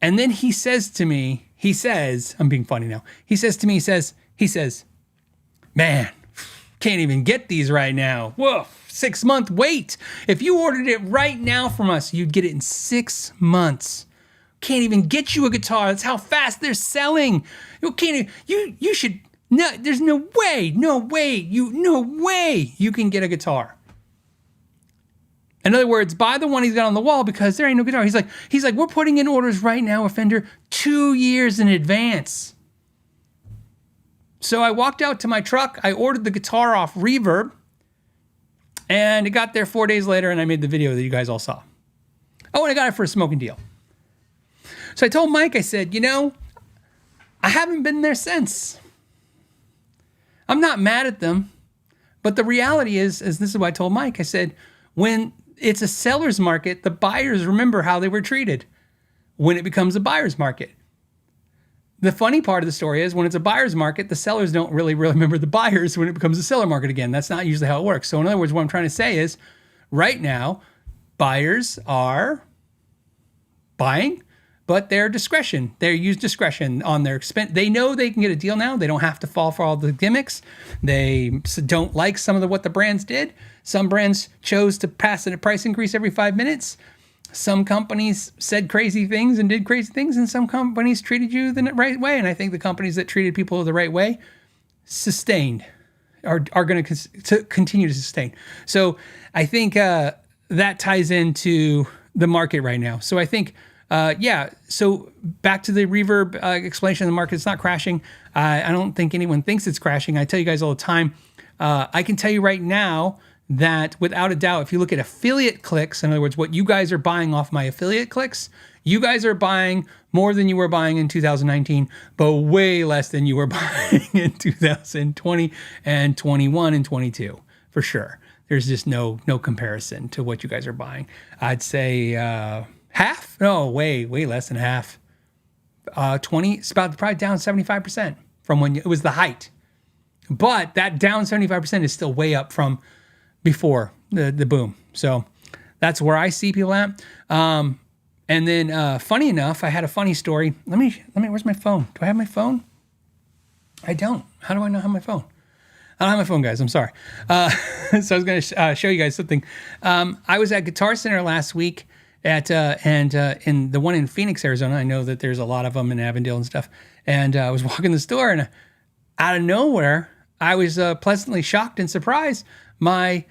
And then he says to me, I'm being funny now. He says to me, he says, "Man, can't even get these right now. Whoa, 6-month wait. If you ordered it right now from us, you'd get it in 6 months. Can't even get you a guitar. That's how fast they're selling. You should, no, there's no way you can get a guitar." In other words, buy the one he's got on the wall because there ain't no guitar. He's like, "We're putting in orders right now with Fender 2 years in advance." So I walked out to my truck. I ordered the guitar off Reverb, and it got there 4 days later, and I made the video that you guys all saw. Oh, and I got it for a smoking deal. So I told Mike, I said, I haven't been there since. I'm not mad at them, but the reality is this is what I told Mike. I said, when it's a seller's market, the buyers remember how they were treated. When it becomes a buyer's market, the funny part of the story is when it's a buyer's market, the sellers don't really remember the buyers when it becomes a seller market again. That's not usually how it works. So in other words, what I'm trying to say is right now, buyers are buying, but their discretion, they use discretion on their expense. They know they can get a deal now. They don't have to fall for all the gimmicks. They don't like some of what the brands did. Some brands chose to pass a price increase every 5 minutes. Some companies said crazy things and did crazy things, and some companies treated you the right way. And I think the companies that treated people the right way are going to continue to sustain. So I think that ties into the market right now. So I think, so back to the Reverb explanation of the market, it's not crashing. I don't think anyone thinks it's crashing. I tell you guys all the time, I can tell you right now that without a doubt, if you look at affiliate clicks, in other words, what you guys are buying off my affiliate clicks, you guys are buying more than you were buying in 2019, but way less than you were buying in 2020 and 21 and 22, for sure. There's just no comparison to what you guys are buying. I'd say half? No, way less than half. 20, it's about probably down 75% from when it was the height. But that down 75% is still way up from before the boom. So that's where I see people at. And then funny enough, I had a funny story. Let me, where's my phone? Do I have my phone? I don't. How do I not have my phone? I don't have my phone, guys. I'm sorry. So I was going to show you guys something. I was at Guitar Center last week in the one in Phoenix, Arizona. I know that there's a lot of them in Avondale and stuff. And I was walking the store, and out of nowhere, I was pleasantly shocked and surprised. My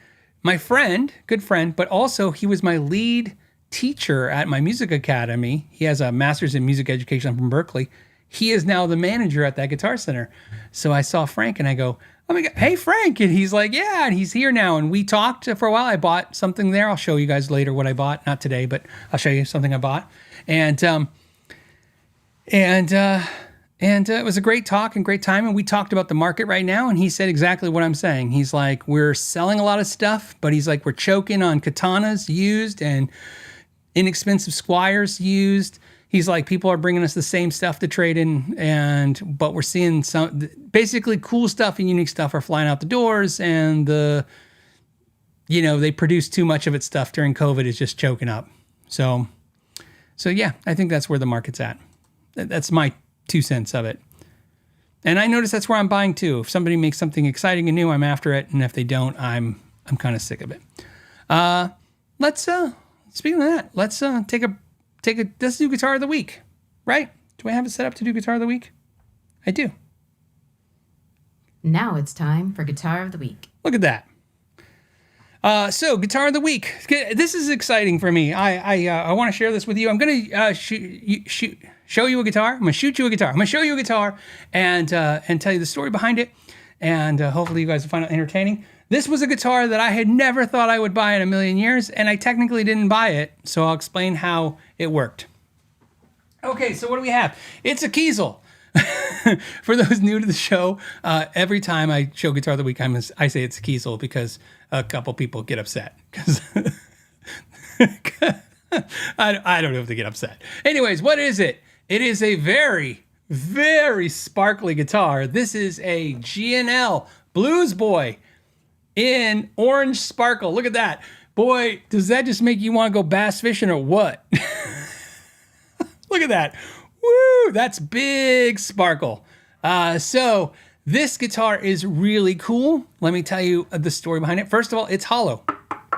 friend, good friend, but also he was my lead teacher at my music academy. He has a master's in music education from Berkeley. He is now the manager at that Guitar Center. So I saw Frank and I go, "Oh my God, hey Frank." And he's like, "Yeah," and he's here now. And we talked for a while. I bought something there. I'll show you guys later what I bought. Not today, but I'll show you something I bought. And it was a great talk and great time. And we talked about the market right now. And he said exactly what I'm saying. He's like, we're selling a lot of stuff, but he's like, we're choking on katanas used and inexpensive Squires used. He's like, people are bringing us the same stuff to trade in, but we're seeing some basically cool stuff and unique stuff are flying out the doors, and they produce too much of its stuff during COVID is just choking up. So yeah, I think that's where the market's at. That's my 2 cents of it. And I notice that's where I'm buying too. If somebody makes something exciting and new, I'm after it, and if they don't, I'm kind of sick of it. Speaking of that, let's do Guitar of the Week, right? Do I have it set up to do Guitar of the Week? I do. Now it's time for Guitar of the Week. Look at that. So Guitar of the Week. This is exciting for me. I want to share this with you. I'm going to show you a guitar. I'm going to shoot you a guitar. I'm going to show you a guitar and tell you the story behind it. And hopefully you guys will find it entertaining. This was a guitar that I had never thought I would buy in a million years, and I technically didn't buy it, so I'll explain how it worked. Okay, so what do we have? It's a Kiesel. For those new to the show, every time I show Guitar of the Week, I say it's Kiesel because a couple people get upset. Because I don't know if they get upset. Anyways, what is it? It is a very, very sparkly guitar. This is a G&L Blues Boy in orange sparkle. Look at that. Boy, does that just make you want to go bass fishing or what? Look at that. Woo, that's big sparkle. So this guitar is really cool. Let me tell you the story behind it. First of all, it's hollow.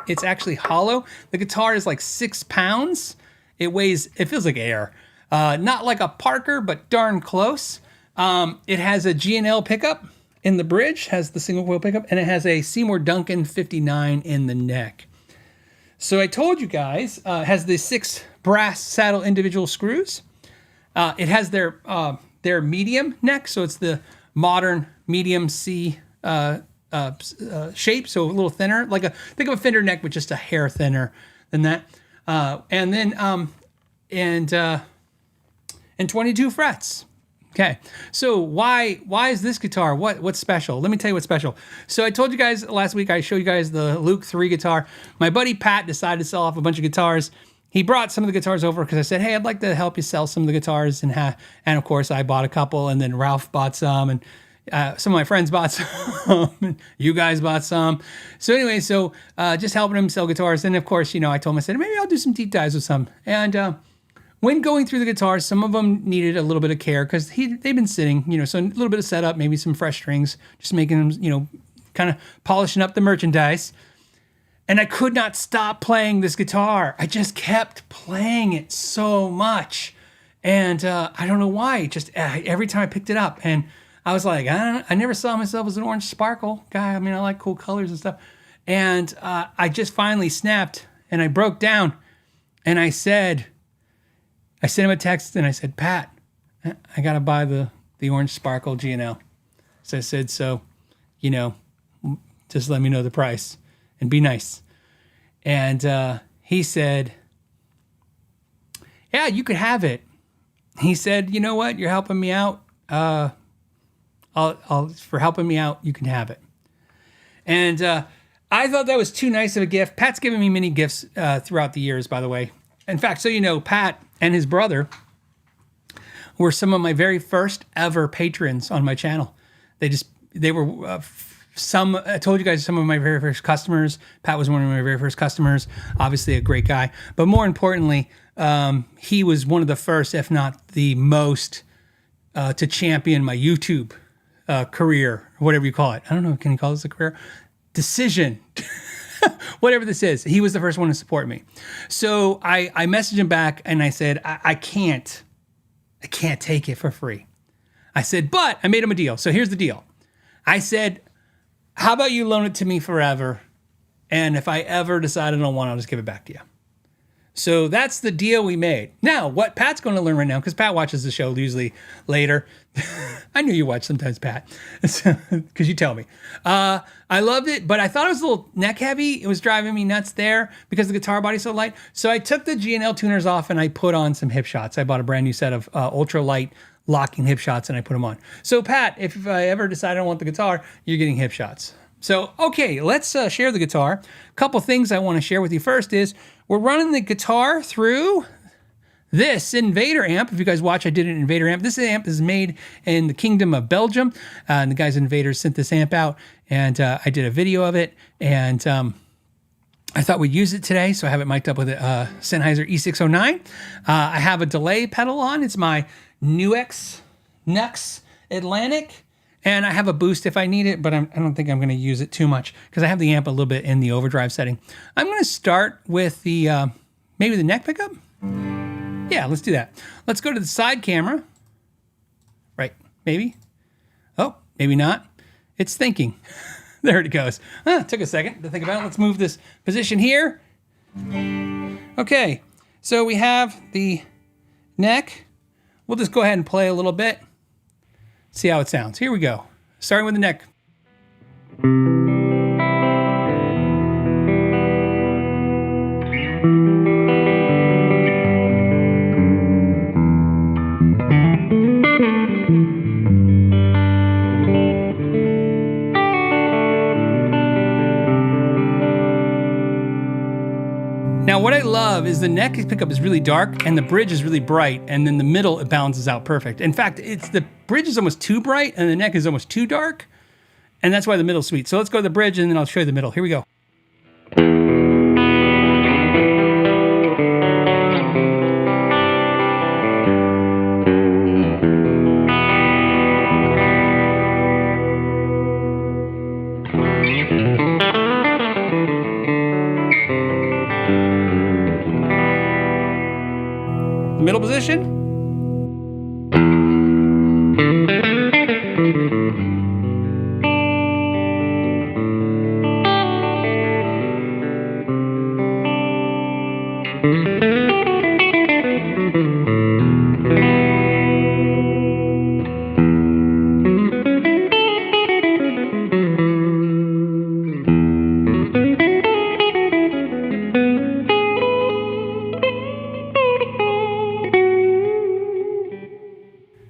It's actually hollow. The guitar is like 6 pounds. It feels like air. Not like a Parker, but darn close. It has a G&L pickup in the bridge, has the single coil pickup, and it has a Seymour Duncan 59 in the neck. So I told you guys, it has the 6 brass saddle individual screws. It has their medium neck, so it's the modern medium C shape, so a little thinner, think of a Fender neck, but just a hair thinner than that. And 22 frets. Okay, so why is this guitar? What's special? Let me tell you what's special. So I told you guys last week, I showed you guys the Luke 3 guitar. My buddy Pat decided to sell off a bunch of guitars. He brought some of the guitars over because I said, hey, I'd like to help you sell some of the guitars. And of course, I bought a couple, and then Ralph bought some, and some of my friends bought some, and you guys bought some. So anyway, just helping him sell guitars. And of course, I told him, I said, maybe I'll do some deep dives with some. And when going through the guitars, some of them needed a little bit of care because they've been sitting, so a little bit of setup, maybe some fresh strings, just making them, kind of polishing up the merchandise. And I could not stop playing this guitar. I just kept playing it so much. And I don't know why. Just every time I picked it up. And I was like, I never saw myself as an orange sparkle guy. I mean, I like cool colors and stuff. And I just finally snapped and I broke down. And I sent him a text and I said, Pat, I got to buy the orange sparkle G&L. So I said, just let me know the price and be nice. And he said, yeah, you could have it. He said, you know what? You're helping me out. For helping me out, you can have it. And I thought that was too nice of a gift. Pat's given me many gifts throughout the years, by the way. In fact, so Pat and his brother were some of my very first ever patrons on my channel. They were I told you guys, some of my very first customers. Pat was one of my very first customers. Obviously a great guy. But more importantly, he was one of the first, if not the most, to champion my YouTube career, whatever you call it. I don't know, can you call this a career? Decision. Whatever this is. He was the first one to support me. So I messaged him back and I said, I can't take it for free. I said, but I made him a deal. So here's the deal. I said, how about you loan it to me forever? And if I ever decide I don't want it, I'll just give it back to you. So that's the deal we made. Now, what Pat's going to learn right now, because Pat watches the show usually later. I knew you watch sometimes, Pat, because you tell me. I loved it, but I thought it was a little neck heavy. It was driving me nuts there because the guitar body's so light. So I took the G&L tuners off and I put on some hip shots. I bought a brand new set of ultra light locking hip shots and I put them on. So Pat, if I ever decide I don't want the guitar, you're getting hip shots. So, okay, let's share the guitar. A couple things I want to share with you. First is we're running the guitar through this Invader amp. If you guys watch, I did an Invader amp. This amp is made in the Kingdom of Belgium. And the guys at Invader sent this amp out, and I did a video of it. And I thought we'd use it today, so I have it mic'd up with a Sennheiser E609. I have a delay pedal on. It's my Nux Atlantic. And I have a boost if I need it, but I don't think I'm going to use it too much because I have the amp a little bit in the overdrive setting. I'm going to start with the maybe the neck pickup. Yeah, let's do that. Let's go to the side camera. Right, maybe. Oh, maybe not. It's thinking. There it goes. Took a second to think about it. Let's move this position here. Okay, so we have the neck. We'll just go ahead and play a little bit. See how it sounds. Here we go. Starting with the neck. love is the neck pickup is really dark and the bridge is really bright, and then the middle, it balances out perfect. In fact, the bridge is almost too bright and the neck is almost too dark, and that's why the middle's sweet. So let's go to the bridge and then I'll show you the middle. Here we go. The middle position.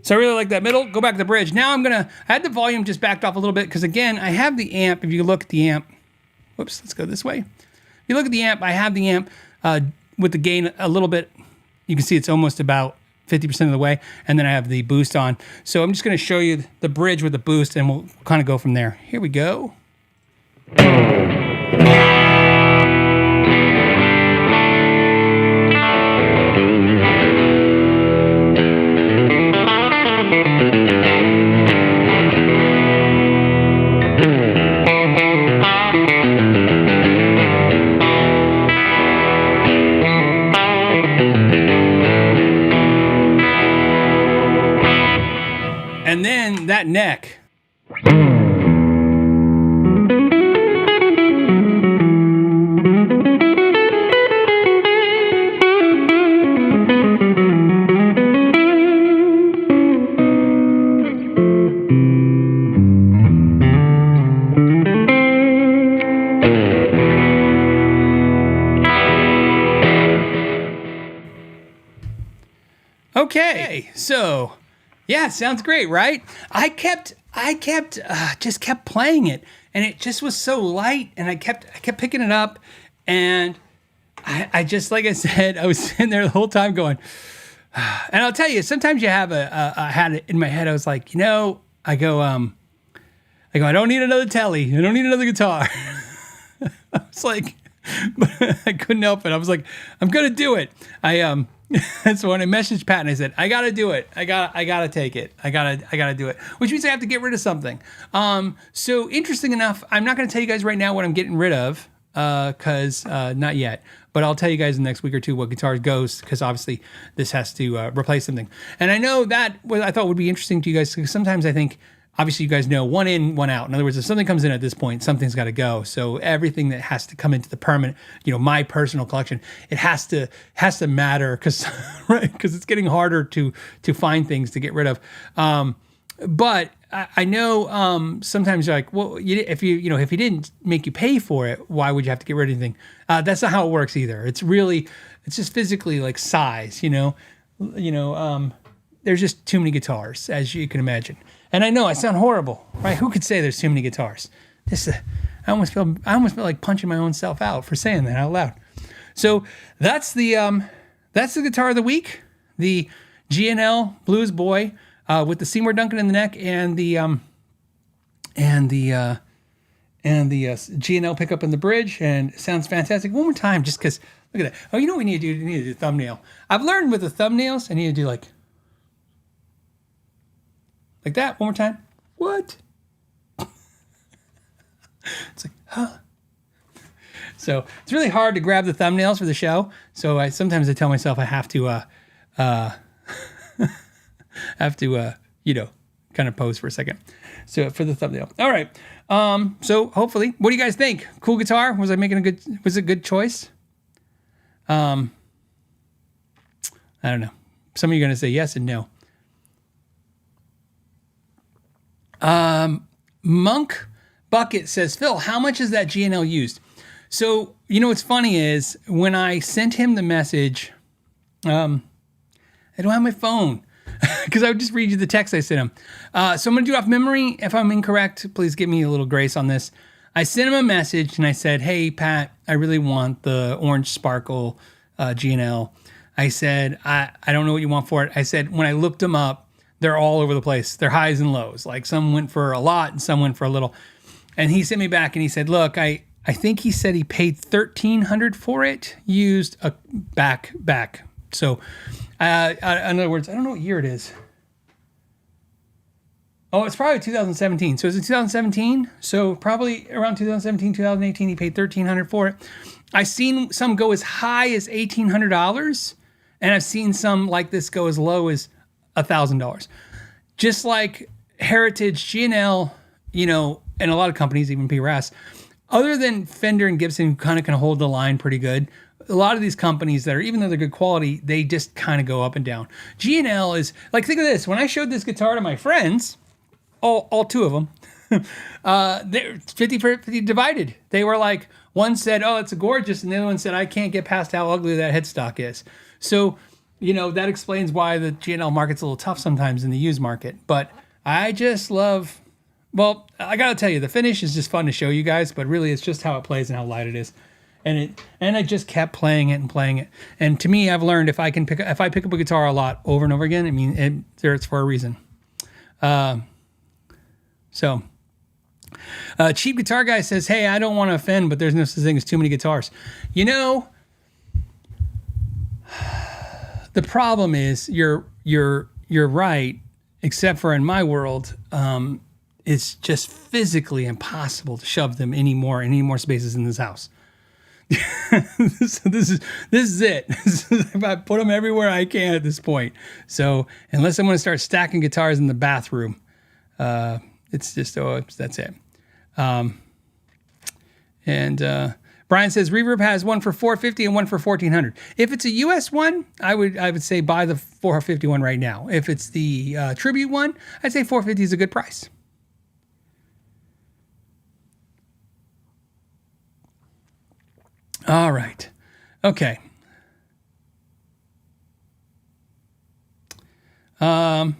So I really like that middle. Go back to the bridge. Now I had the volume just backed off a little bit because again, I have the amp. If you look at the amp, whoops, let's go this way. If you look at the amp, I have the amp with the gain a little bit. You can see it's almost about 50% of the way. And then I have the boost on. So I'm just going to show you the bridge with the boost and we'll kind of go from there. Here we go. And then that neck. Okay, so yeah, sounds great, right? I just kept playing it, and it just was so light, and I kept picking it up, and I just, like I said, I was sitting there the whole time going, and I'll tell you, sometimes you have I had it in my head, I was like, I go, I don't need another telly, I don't need another guitar. I was like, but I couldn't help it. I was like, I'm gonna do it. So when I messaged Pat and I said, I gotta do it. I gotta take it. I gotta do it. Which means I have to get rid of something. So interesting enough, I'm not gonna tell you guys right now what I'm getting rid of, cause not yet. But I'll tell you guys in the next week or two what guitar goes, because obviously this has to replace something. And I know that what I thought would be interesting to you guys, because sometimes I think, obviously you guys know, one in, one out. In other words, if something comes in at this point, something's got to go. So everything that has to come into the permanent, my personal collection, it has to matter because right, because it's getting harder to find things to get rid of. But I know sometimes you're like, well, if you didn't make you pay for it, why would you have to get rid of anything? That's not how it works either. It's just physically like size. There's just too many guitars, as you can imagine. And I know I sound horrible, right? Who could say there's too many guitars? I almost feel like punching my own self out for saying that out loud. So that's the guitar of the week, the G&L Blues Boy with the Seymour Duncan in the neck and the G&L pickup in the bridge, and it sounds fantastic. One more time, just because look at that. Oh, you know what we need to do? We need to do a thumbnail. I've learned with the thumbnails, I need to do like that. One more time. What? It's like, huh? So it's really hard to grab the thumbnails for the show. So sometimes I tell myself I have to, kind of pose for a second. So for the thumbnail. All right. So hopefully, what do you guys think? Cool guitar? Was it a good choice? I don't know. Some of you are going to say yes and no. Monk Bucket says, Phil, how much is that G&L used? So, what's funny is when I sent him the message, I don't have my phone because I would just read you the text I sent him. So I'm going to do it off memory. If I'm incorrect, please give me a little grace on this. I sent him a message and I said, hey, Pat, I really want the orange sparkle G&L. I said, I don't know what you want for it. I said, when I looked them up, they're all over the place. They're highs and lows. Like some went for a lot and some went for a little. And he sent me back and he said, look, I think he said he paid $1,300 for it, used a back. So, in other words, I don't know what year it is. Oh, it's probably 2017. So is it 2017? So probably around 2017, 2018, he paid $1,300 for it. I've seen some go as high as $1,800, and I've seen some like this go as low as $1,000. Just like Heritage, G&L, and a lot of companies, even PRS, other than Fender and Gibson, who kind of can hold the line pretty good, a lot of these companies that are, even though they're good quality, they just kind of go up and down. G&L is, like, think of this. When I showed this guitar to my friends, all two of them, they're 50-50 divided. They were like, one said, oh, it's gorgeous, and the other one said, I can't get past how ugly that headstock is. So, that explains why the G&L market's a little tough sometimes in the used market. But I just love, well, I got to tell you, the finish is just fun to show you guys, but really it's just how it plays and how light it is. And I just kept playing it. And to me, I've learned if I pick up a guitar a lot over and over again, it's for a reason. So, Cheap Guitar Guy says, hey, I don't want to offend, but there's no such thing as too many guitars. The problem is you're right, except for in my world, it's just physically impossible to shove them any more spaces in this house. So this is it. I put them everywhere I can at this point. So unless I'm going to start stacking guitars in the bathroom, it's just that's it. Brian says Reverb has one for $450 and one for $1,400. If it's a US one, I would say buy the $450 one right now. If it's the Tribute one, I'd say $450 is a good price. All right. Okay. Yeah.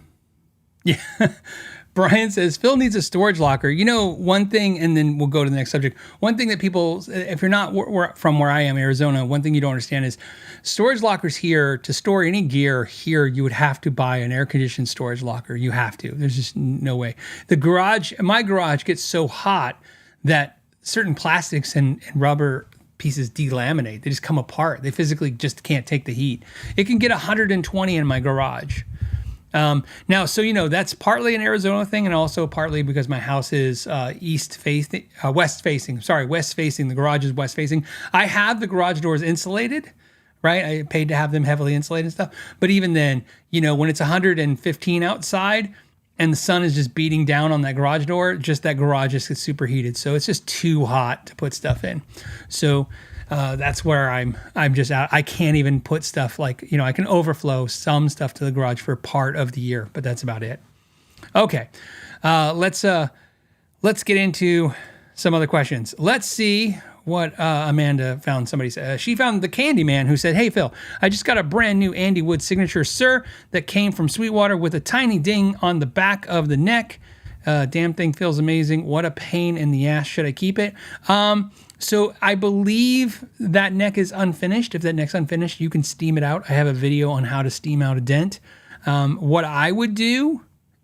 Brian says, Phil needs a storage locker. One thing, and then we'll go to the next subject. One thing that people, if you're not from where I am, Arizona, one thing you don't understand is storage lockers here, to store any gear here, you would have to buy an air-conditioned storage locker. You have to. There's just no way. My garage gets so hot that certain plastics and rubber pieces delaminate. They just come apart. They physically just can't take the heat. It can get 120 in my garage. Now, so that's partly an Arizona thing, and also partly because my house is west facing. The garage is west facing. I have the garage doors insulated, right? I paid to have them heavily insulated and stuff. But even then, when it's 115 outside and the sun is just beating down on that garage door, just that garage just gets superheated. So it's just too hot to put stuff in. So that's where I'm just out. I can't even put stuff like, I can overflow some stuff to the garage for part of the year, but that's about it. Okay. Let's get into some other questions. Let's see what Amanda found. Somebody said, she found the Candyman, who said, hey, Phil, I just got a brand new Andy Wood signature Sir that came from Sweetwater with a tiny ding on the back of the neck. Damn thing feels amazing. What a pain in the ass. Should I keep it? So I believe that neck is unfinished. If that neck's unfinished, you can steam it out. I have a video on how to steam out a dent. What I would do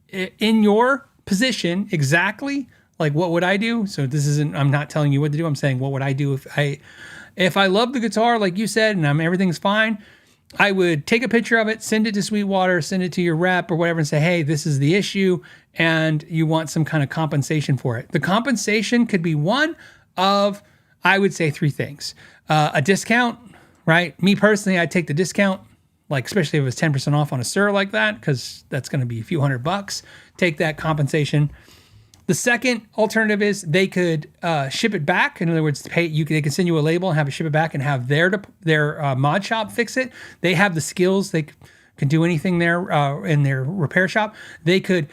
in your position exactly, like what would I do? So I'm not telling you what to do. I'm saying what would I do if I love the guitar, like you said, and everything's fine. I would take a picture of it, send it to Sweetwater, send it to your rep or whatever, and say, hey, this is the issue, and you want some kind of compensation for it. The compensation could be one of, I would say, three things. A discount, right? Me personally, I'd take the discount, like especially if it's 10% off on a Sir like that, because that's going to be a few $100. Take that compensation. The second alternative is they could ship it back. In other words, they can send you a label and have it ship it back and have their mod shop fix it. They have the skills. They can do anything there in their repair shop. They could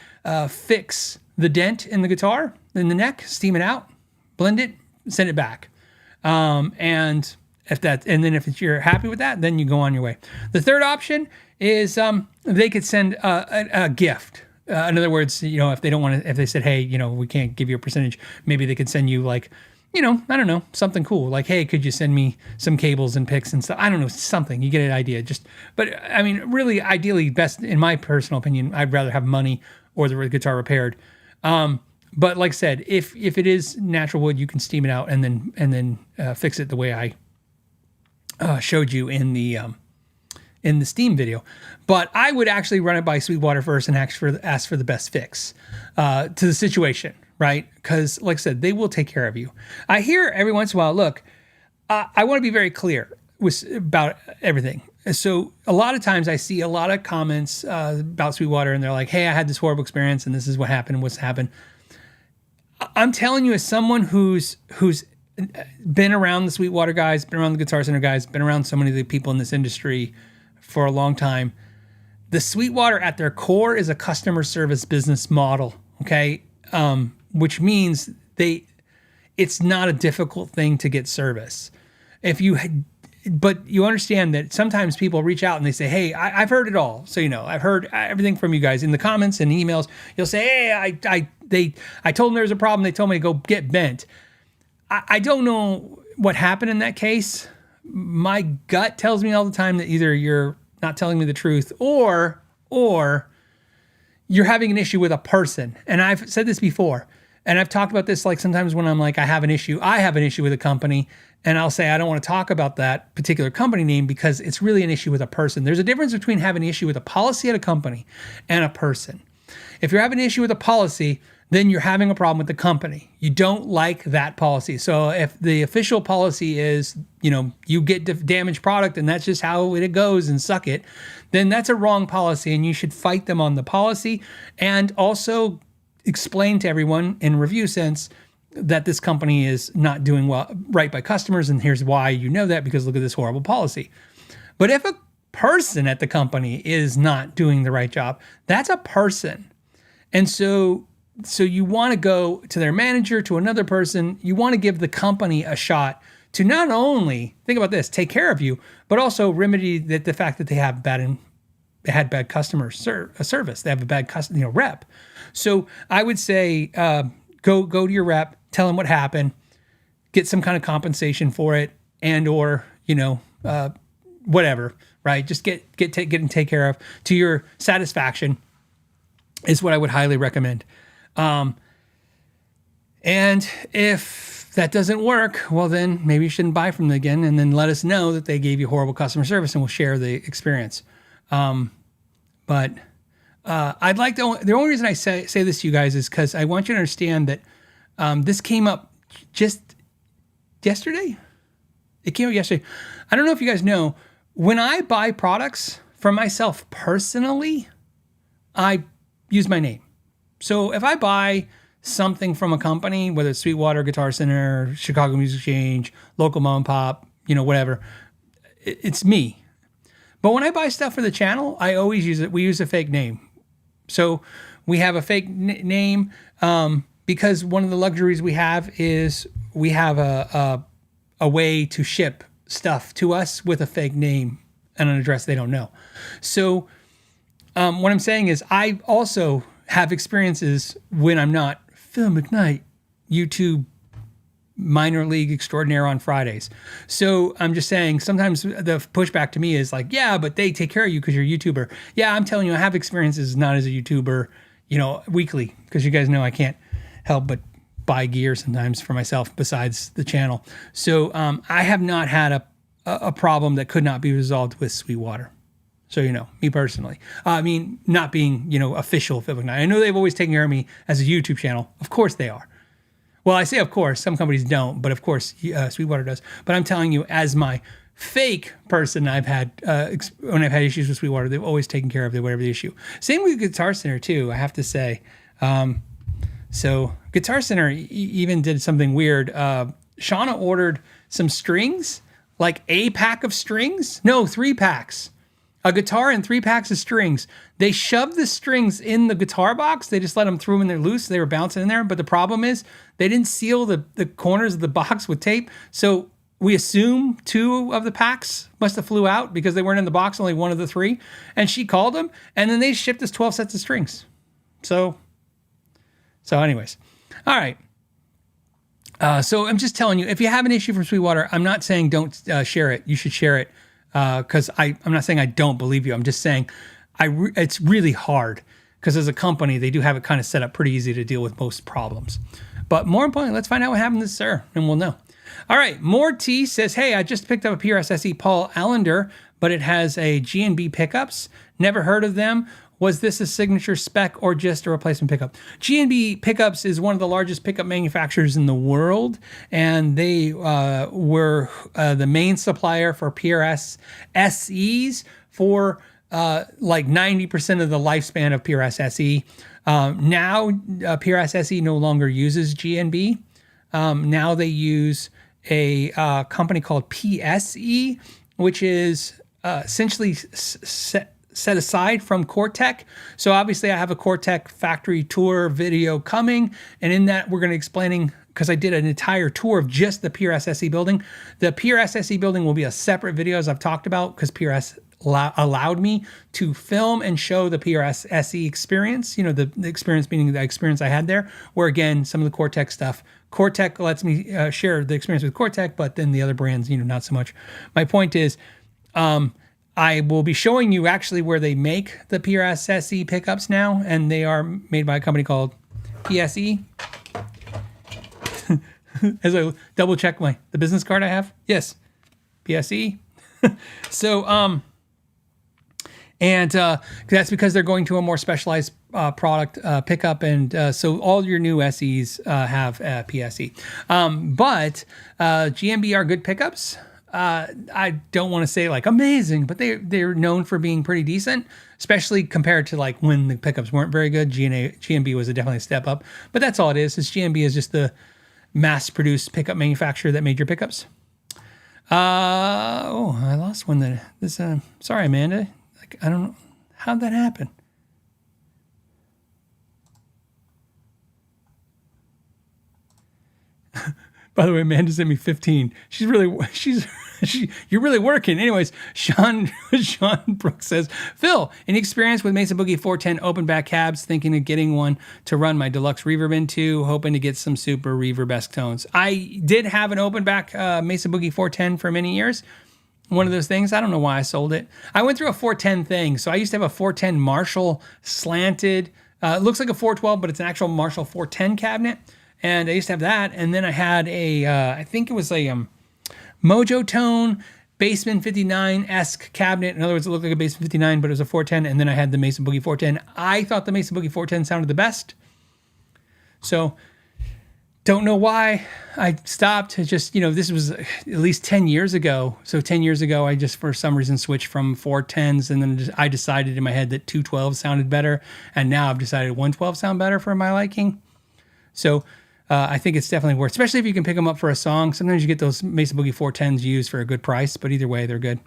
fix the dent in the guitar, in the neck, steam it out, blend it, send it back. And if you're happy with that, then you go on your way. The third option is they could send a gift. In other words, if they don't want to, if they said, hey, we can't give you a percentage, maybe they could send you like I don't know, something cool. Like, hey, could you send me some cables and picks and stuff? I don't know, something. You get an idea. But I mean, really, ideally, best in my personal opinion, I'd rather have money or the guitar repaired. But like I said, if it is natural wood, you can steam it out and then fix it the way I showed you in the Steam video. But I would actually run it by Sweetwater first and ask for the best fix to the situation. Right? Because, like I said, they will take care of you. I hear every once in a while, look, I want to be very clear about everything. So a lot of times I see a lot of comments about Sweetwater, and they're like, hey, I had this horrible experience, and this is what happened, what's happened. I'm telling you, as someone who's been around the Sweetwater guys, been around the Guitar Center guys, been around so many of the people in this industry for a long time, the Sweetwater at their core is a customer service business model, okay? Which means it's not a difficult thing to get service. But you understand that sometimes people reach out and they say, hey, I've heard it all. So, I've heard everything from you guys in the comments and emails. You'll say, hey, I told them there was a problem. They told me to go get bent. I don't know what happened in that case. My gut tells me all the time that either you're not telling me the truth or you're having an issue with a person. And I've said this before. And I've talked about this, like sometimes when I'm like, I have an issue with a company, and I'll say, I don't want to talk about that particular company name because it's really an issue with a person. There's a difference between having an issue with a policy at a company and a person. If you're having an issue with a policy, then you're having a problem with the company. You don't like that policy. So if the official policy is, you get damaged product and that's just how it goes and suck it, then that's a wrong policy and you should fight them on the policy and also explain to everyone in review sense that this company is not doing right by customers, and here's why you know that, because look at this horrible policy. But if a person at the company is not doing the right job, that's a person. And so you want to go to their manager, to another person. You want to give the company a shot to not only, think about this, take care of you, but also remedy the fact that they had bad customer service. They have a bad customer rep. So I would say go to your rep, tell them what happened, get some kind of compensation for it, and or whatever, right? Just get and take care of to your satisfaction is what I would highly recommend. And if that doesn't work, well then maybe you shouldn't buy from them again, and then let us know that they gave you horrible customer service, and we'll share the experience. But I'd like to. The only reason I say this to you guys is because I want you to understand that this came up just yesterday. It came up yesterday. I don't know if you guys know, when I buy products for myself personally, I use my name. So if I buy something from a company, whether it's Sweetwater, Guitar Center, Chicago Music Exchange, local mom and pop, whatever, it's me. But when I buy stuff for the channel, I always we use a fake name. So we have a fake name because one of the luxuries we have is we have a way to ship stuff to us with a fake name and an address they don't know. So what I'm saying is I also have experiences when I'm not Phil McKnight, YouTube minor league extraordinaire on Fridays. So I'm just saying sometimes the pushback to me is like, yeah, but they take care of you because you're a YouTuber. Yeah, I'm telling you, I have experiences not as a YouTuber, weekly, because you guys know I can't help but buy gear sometimes for myself besides the channel. So I have not had a problem that could not be resolved with Sweetwater. So, me personally. Not being, official Phil McKnight. I know they've always taken care of me as a YouTube channel. Of course they are. Well, I say of course, some companies don't, but of course Sweetwater does. But I'm telling you, as my fake person, I've had when I've had issues with Sweetwater, they've always taken care of whatever the issue. Same with Guitar Center too, I have to say. So Guitar Center even did something weird. Shauna ordered some strings, like a pack of strings. No, 3 packs. A guitar and 3 packs of strings. They shoved the strings in the guitar box. They just let them through them in there loose. They were bouncing in there. But the problem is they didn't seal the corners of the box with tape. So we assume 2 of the packs must have flew out because they weren't in the box, only 1 of the 3. And she called them, and then they shipped us 12 sets of strings. So anyways. All right. So I'm just telling you, if you have an issue from Sweetwater, I'm not saying don't share it. You should share it because I'm not saying I don't believe you. I'm just saying it's really hard because as a company, they do have it kind of set up pretty easy to deal with most problems. But more importantly, let's find out what happened to Sir, and we'll know. All right, More T says, hey, I just picked up a PRS SE Paul Allender, but it has a G&B pickups. Never heard of them. Was this a signature spec or just a replacement pickup? G&B Pickups is one of the largest pickup manufacturers in the world, and they were the main supplier for PRS SEs for like 90% of the lifespan of PRS SE. Now, PRS SE no longer uses G&B. Now they use a company called PSE, which is essentially set aside from Cortec. So obviously I have a Cortec factory tour video coming, and in that we're going to explaining, because I did an entire tour of just the PRS SE building. The PRS SE building will be a separate video, as I've talked about, because PRS allowed me to film and show the PRS SE experience, you know, the experience meaning the experience I had there, where again, some of the Cortec stuff, Cortec lets me share the experience with Cortec, but then the other brands, you know, not so much. My point is, I will be showing you actually where they make the PRS SE pickups now, and they are made by a company called PSE. As I double check the business card I have, yes, PSE. So, and that's because they're going to a more specialized product pickup, and so all your new SEs have PSE. But GMB are good pickups. I don't want to say like amazing, but they're known for being pretty decent, especially compared to like when the pickups weren't very good. GMB was definitely a step up, but that's all it is. GMB is just the mass-produced pickup manufacturer that made your pickups. I lost one sorry, Amanda. Like, I don't know. How'd that happen? By the way, Amanda sent me 15. You're really working. Anyways, Sean Brooks says, Phil, any experience with Mesa Boogie 410 open back cabs? Thinking of getting one to run my deluxe reverb into, hoping to get some super reverb-esque tones. I did have an open back Mesa Boogie 410 for many years. One of those things. I don't know why I sold it. I went through a 410 thing. So I used to have a 410 Marshall slanted. It looks like a 412, but it's an actual Marshall 410 cabinet. And I used to have that. And then I had I think it was a Mojo Tone Bassman 59-esque cabinet. In other words, it looked like a Bassman 59, but it was a 410. And then I had the Mesa Boogie 410. I thought the Mesa Boogie 410 sounded the best. So don't know why I stopped. It's just, this was at least 10 years ago. So 10 years ago, I just, for some reason, switched from 410s. And then I decided in my head that 212 sounded better. And now I've decided 112 sound better for my liking. So I think it's definitely worth, especially if you can pick them up for a song. Sometimes you get those Mesa Boogie 410s used for a good price, but either way, they're good.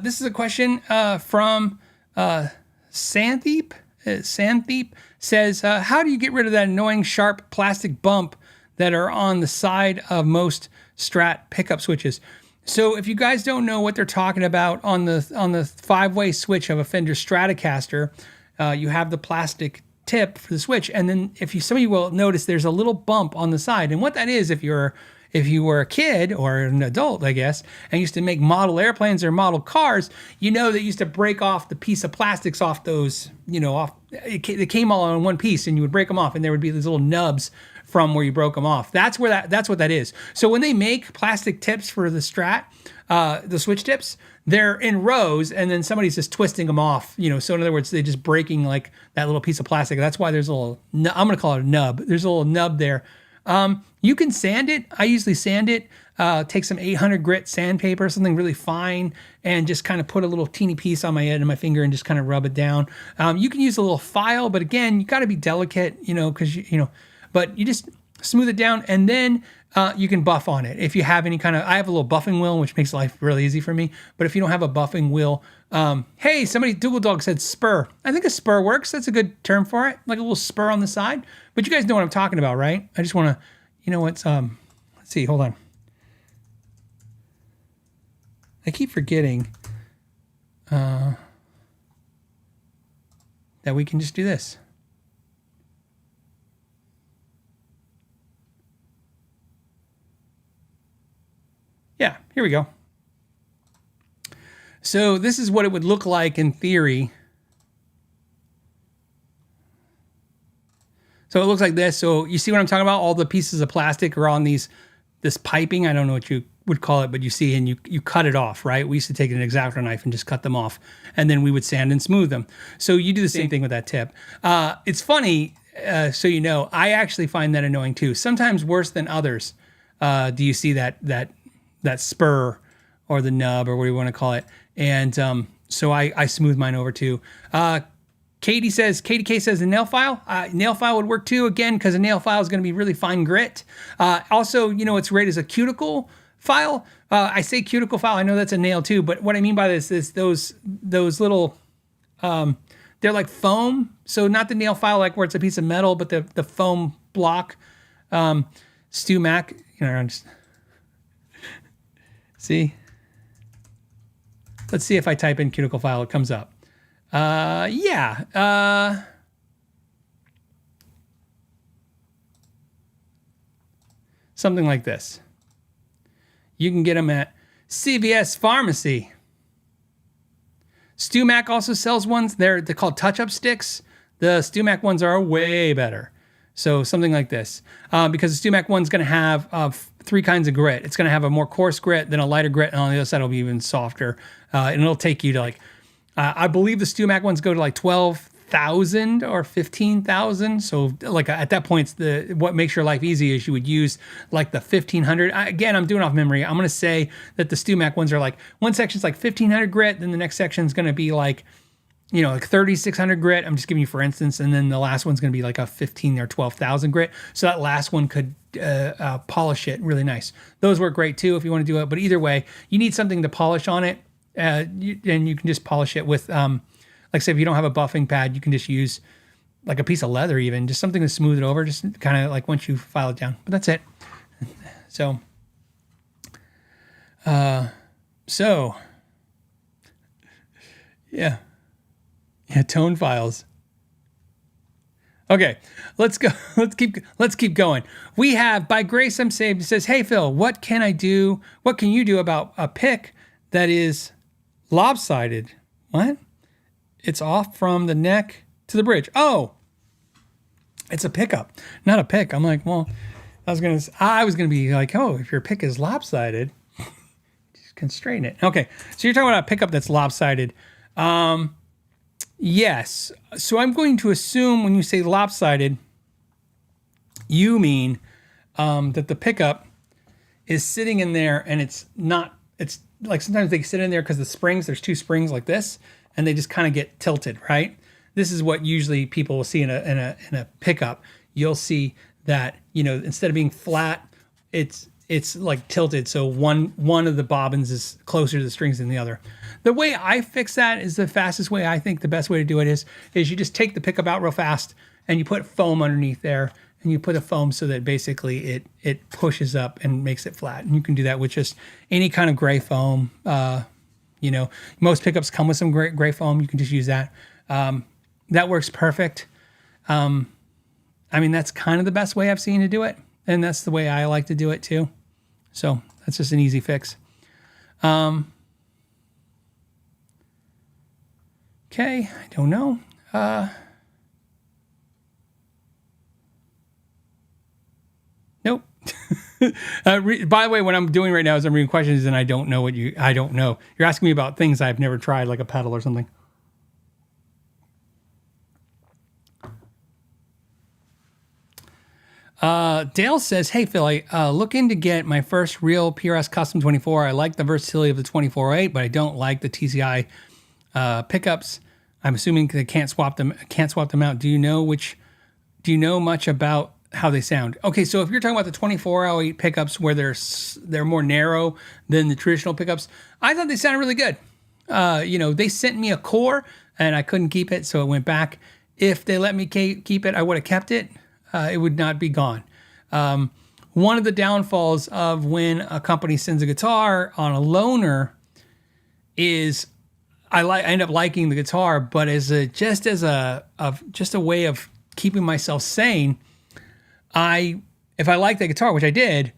This is a question from Sandeep. Sandeep says, how do you get rid of that annoying sharp plastic bump that are on the side of most Strat pickup switches? So if you guys don't know what they're talking about, on the five-way switch of a Fender Stratocaster, you have the plastic tip for the switch, and then some of you will notice there's a little bump on the side. And what that is, if you were a kid or an adult, I guess, and used to make model airplanes or model cars, that used to break off the piece of plastics off those, they came all in one piece, and you would break them off, and there would be these little nubs from where you broke them off. That's what that is. So when they make plastic tips for the Strat, the switch tips, they're in rows, and then somebody's just twisting them off. So in other words, they're just breaking like that little piece of plastic. That's why there's a little, I'm going to call it a nub. There's a little nub there. You can sand it. I usually sand it. Take some 800 grit sandpaper, something really fine, and just kind of put a little teeny piece on my end of my finger and just kind of rub it down. You can use a little file, but again, you got to be delicate, because but you just smooth it down, and then you can buff on it. If you have any kind of, I have a little buffing wheel, which makes life really easy for me. But if you don't have a buffing wheel, hey, Dougal Dog said spur. I think a spur works. That's a good term for it, like a little spur on the side. But you guys know what I'm talking about, right? I just want to, let's see, hold on. I keep forgetting. that we can just do this. Yeah, here we go. So this is what it would look like in theory. So it looks like this. So you see what I'm talking about? All the pieces of plastic are on this piping. I don't know what you would call it, but you see, and you cut it off, right? We used to take an X-Acto knife and just cut them off, and then we would sand and smooth them. So you do the same thing with that tip. It's funny, so you know, I actually find that annoying too. Sometimes worse than others. Do you see that spur or the nub or what you want to call it? And so I smooth mine over too. Katie K says a nail file. Nail file would work too, again, because a nail file is going to be really fine grit. Also, you know what's great is a cuticle file. I say cuticle file. I know that's a nail too, but what I mean by this is those little, they're like foam. So not the nail file like where it's a piece of metal, but the foam block. Stu Mac, you know, see. Let's see if I type in cuticle file, it comes up. Yeah. Something like this. You can get them at CVS Pharmacy. Stu Mac also sells ones. They're called touch-up sticks. The Stu Mac ones are way better. So something like this. Because the Stu Mac one's going to have 3 kinds of grit. It's going to have a more coarse grit, then a lighter grit, and on the other side it'll be even softer. And it'll take you to like, I believe the Stu Mac ones go to like 12,000 or 15,000. So like at that point, what makes your life easy is you would use like the 1,500. Again, I'm doing off memory. I'm going to say that the Stu Mac ones are like, one section's like 1,500 grit, then the next section's going to be like, you know, like 3,600 grit. I'm just giving you for instance. And then the last one's going to be like a 15 or 12,000 grit. So that last one could polish it really nice. Those work great too if you want to do it. But either way, you need something to polish on it. And you can just polish it with, like say if you don't have a buffing pad, you can just use like a piece of leather even, just something to smooth it over, just kind of like once you file it down. But that's it. So, yeah. Yeah, tone files. Okay, let's go. Let's keep going. We have By Grace I'm Saved. It says, "Hey Phil, what can I do? What can you do about a pick that is lopsided?" What? It's off from the neck to the bridge. Oh, it's a pickup, not a pick. I'm like, well, I was gonna be like, oh, if your pick is lopsided, just constrain it. Okay, so you're talking about a pickup that's lopsided. Yes. So I'm going to assume when you say lopsided, you mean that the pickup is sitting in there and it's like sometimes they sit in there because the springs, there's 2 springs like this, and they just kind of get tilted, right? This is what usually people will see in a pickup. You'll see that, you know, instead of being flat, it's like tilted. So one of the bobbins is closer to the strings than the other. The way I fix that is the fastest way. I think the best way to do it is you just take the pickup out real fast and you put foam underneath there, and you put a foam so that basically it pushes up and makes it flat. And you can do that with just any kind of gray foam. You know, most pickups come with some gray foam. You can just use that. That works perfect. I mean, that's kind of the best way I've seen to do it. And that's the way I like to do it too. So that's just an easy fix. Okay, I don't know. Nope. By the way, what I'm doing right now is I'm reading questions and I don't know. You're asking me about things I've never tried, like a pedal or something. Dale says, "Hey Phil, looking to get my first real PRS Custom 24. I like the versatility of the 2408, but I don't like the TCI pickups. I'm assuming they can't swap them out. Do you know much about how they sound?" Okay, so if you're talking about the 2408 pickups where they're more narrow than the traditional pickups, I thought they sounded really good. You know, they sent me a core and I couldn't keep it, so it went back. If they let me keep it, I would have kept it. It would not be gone. One of the downfalls of when a company sends a guitar on a loaner is I end up liking the guitar, but just a way of keeping myself sane, if I like that guitar, which I did,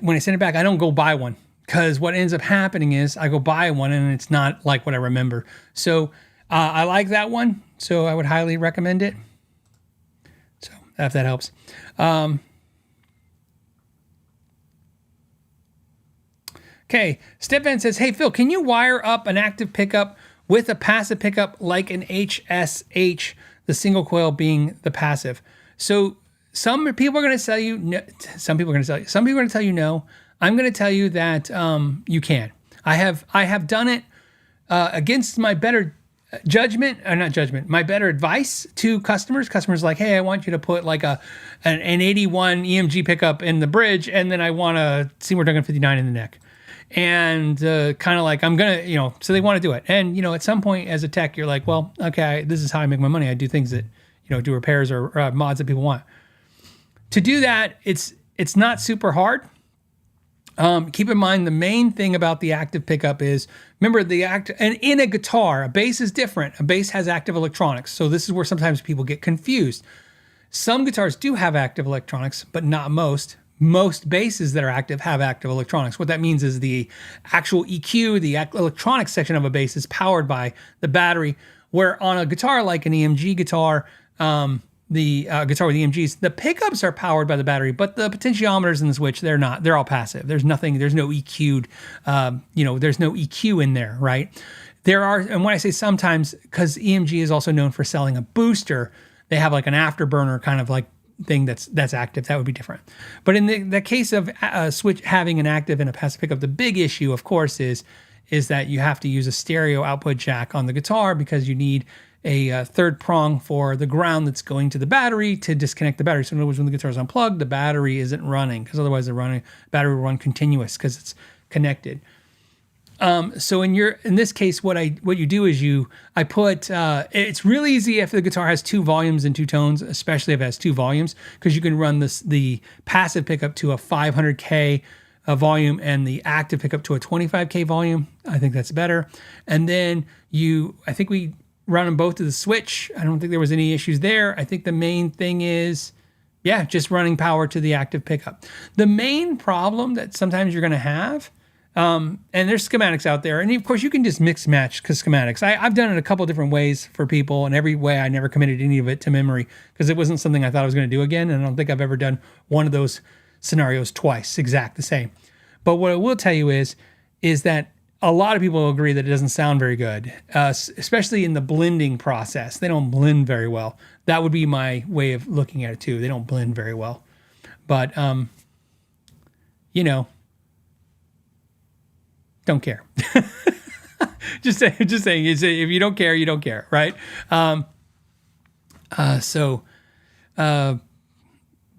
when I send it back, I don't go buy one, because what ends up happening is I go buy one and it's not like what I remember. So I like that one, so I would highly recommend it. So if that helps. Okay, Stefan says, hey, Phil, can you wire up an active pickup with a passive pickup like an HSH, the single coil being the passive? So some people are going to tell you no. Some people are going to tell you no. I'm going to tell you that you can. I have done it against my better my better advice to customers. Customers like, hey, I want you to put like an 81 EMG pickup in the bridge, and then I want a Seymour Duncan 59 in the neck. And kind of like, I'm going to, so they want to do it. And, at some point as a tech, you're like, well, okay, this is how I make my money. I do things that, do repairs or mods that people want. To do that, it's not super hard. Keep in mind, the main thing about the active pickup is, remember and in a guitar, a bass is different. A bass has active electronics. So this is where sometimes people get confused. Some guitars do have active electronics, but not most. Most basses that are active have active electronics. What that means is the actual EQ, the electronic section of a bass is powered by the battery, where on a guitar like an EMG guitar, the guitar with EMGs, the pickups are powered by the battery, but the potentiometers and the switch, they're not. They're all passive. There's no EQ'd, there's no EQ in there, right? There are, and when I say sometimes, because EMG is also known for selling a booster, they have like an afterburner kind of like thing that's active. That would be different. But in the case of a switch having an active and a passive pickup, the big issue, of course, is that you have to use a stereo output jack on the guitar, because you need a third prong for the ground that's going to the battery to disconnect the battery. So in other words, when the guitar is unplugged, the battery isn't running, because otherwise the battery will run continuous because it's connected. So in this case, what you do is I put, it's really easy if the guitar has two volumes and two tones, especially if it has two volumes, because you can run the passive pickup to a 500K volume and the active pickup to a 25K volume. I think that's better. And then I think we run them both to the switch. I don't think there was any issues there. I think the main thing is, just running power to the active pickup. The main problem that sometimes you're going to have, and there's schematics out there, and of course you can just mix match schematics. I've done it a couple different ways for people, and every way I never committed any of it to memory, because it wasn't something I thought I was going to do again, and I don't think I've ever done one of those scenarios twice, exact the same. But what I will tell you is that a lot of people will agree that it doesn't sound very good, especially in the blending process. They don't blend very well. That would be my way of looking at it too. They don't blend very well. But, don't care. just saying, if you don't care, you don't care, right? But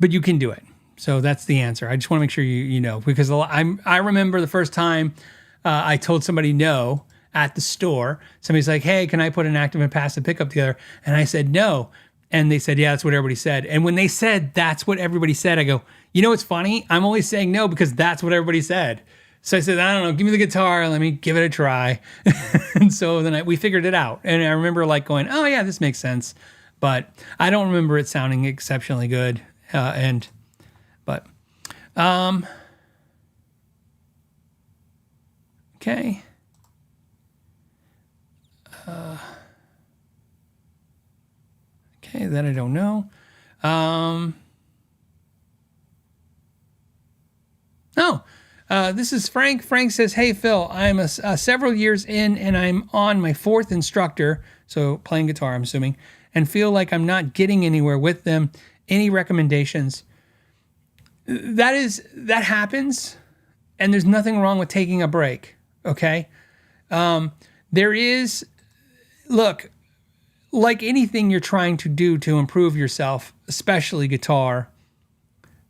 you can do it. So that's the answer. I just want to make sure you know, because I remember the first time I told somebody no at the store. Somebody's like, hey, can I put an active and passive pickup together? And I said no. And they said, yeah, that's what everybody said. And when they said that's what everybody said, I go, what's funny? I'm only saying no because that's what everybody said. So I said, I don't know, give me the guitar, let me give it a try. And so then we figured it out. And I remember like going, oh yeah, this makes sense. But I don't remember it sounding exceptionally good. Okay. Okay, that I don't know. This is Frank. Frank says, hey, Phil, I'm several years in and I'm on my fourth instructor, so playing guitar, I'm assuming, and feel like I'm not getting anywhere with them. Any recommendations? That happens, and there's nothing wrong with taking a break, okay? Look, like anything you're trying to do to improve yourself, especially guitar,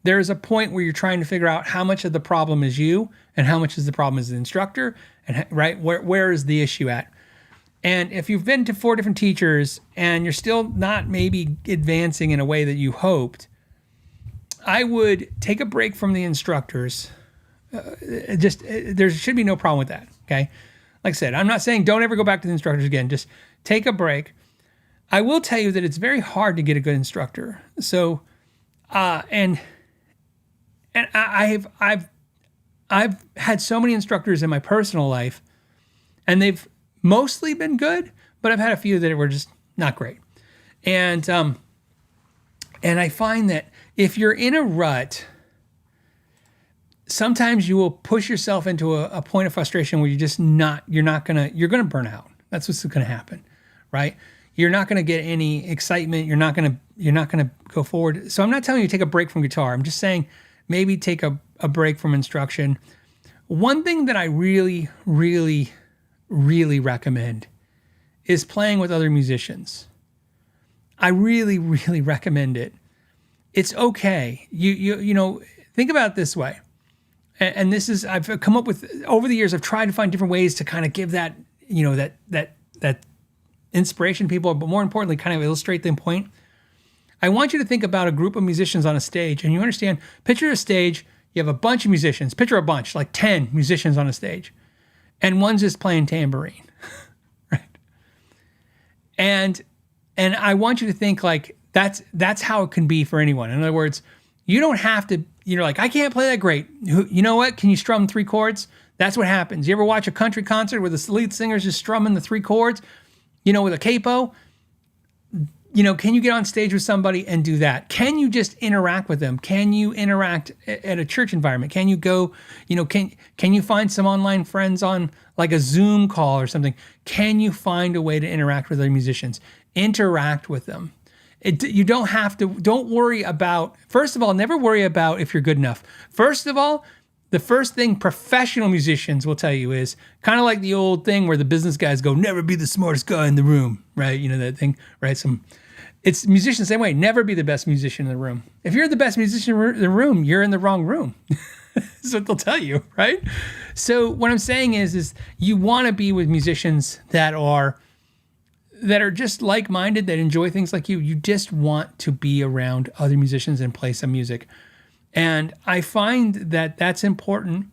there's a point where you're trying to figure out how much of the problem is you and how much of the problem is the instructor, and right, where is the issue at? And if you've been to 4 different teachers and you're still not maybe advancing in a way that you hoped, I would take a break from the instructors. There should be no problem with that, okay? Like I said, I'm not saying don't ever go back to the instructors again. Just take a break. I will tell you that it's very hard to get a good instructor. So, and I've had so many instructors in my personal life, and they've mostly been good, but I've had a few that were just not great. And I find that if you're in a rut, sometimes you will push yourself into a point of frustration where you're going to burn out. That's what's going to happen, right? You're not going to get any excitement. You're not going to go forward. So I'm not telling you to take a break from guitar. I'm just saying maybe take a break from instruction. One thing that I really, really, really recommend is playing with other musicians. I really, really recommend it. It's okay. You know, think about it this way. And this is, I've come up with, over the years, I've tried to find different ways to kind of give that, you know, that inspiration to people, but more importantly, kind of illustrate the point. I want you to think about a group of musicians on a stage, and you understand, picture a stage, you have a bunch of musicians, picture a bunch, like 10 musicians on a stage, and one's just playing tambourine, right? And I want you to think like, that's how it can be for anyone. In other words, you don't have to, you're like, I can't play that great. You know what? Can you strum 3 chords? That's what happens. You ever watch a country concert where the lead singer's just strumming the 3 chords, you know, with a capo? You know, can you get on stage with somebody and do that? Can you just interact with them? Can you interact at a church environment? Can you go, you know, can you find some online friends on like a Zoom call or something? Can you find a way to interact with other musicians? Interact with them. You don't have to, don't worry about, first of all, never worry about if you're good enough. First of all, the first thing professional musicians will tell you is kind of like the old thing where the business guys go, never be the smartest guy in the room, right? You know that thing, right? It's musicians the same way, never be the best musician in the room. If you're the best musician in the room, you're in the wrong room. That's what they'll tell you, right? So what I'm saying is you want to be with musicians that are just like-minded, that enjoy things like you. You just want to be around other musicians and play some music. And I find that that's important,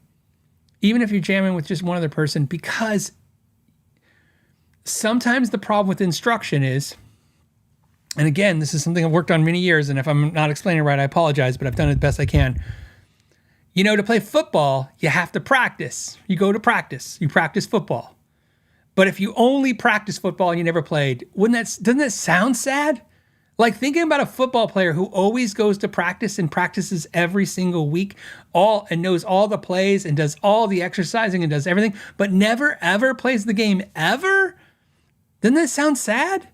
even if you're jamming with just one other person, because sometimes the problem with instruction is, and again, this is something I've worked on many years, and if I'm not explaining it right, I apologize, but I've done it the best I can. You know, to play football, you have to practice. You go to practice. You practice football. But if you only practice football and you never played, doesn't that sound sad? Like thinking about a football player who always goes to practice and practices every single week, and knows all the plays and does all the exercising and does everything, but never ever plays the game ever. Doesn't that sound sad?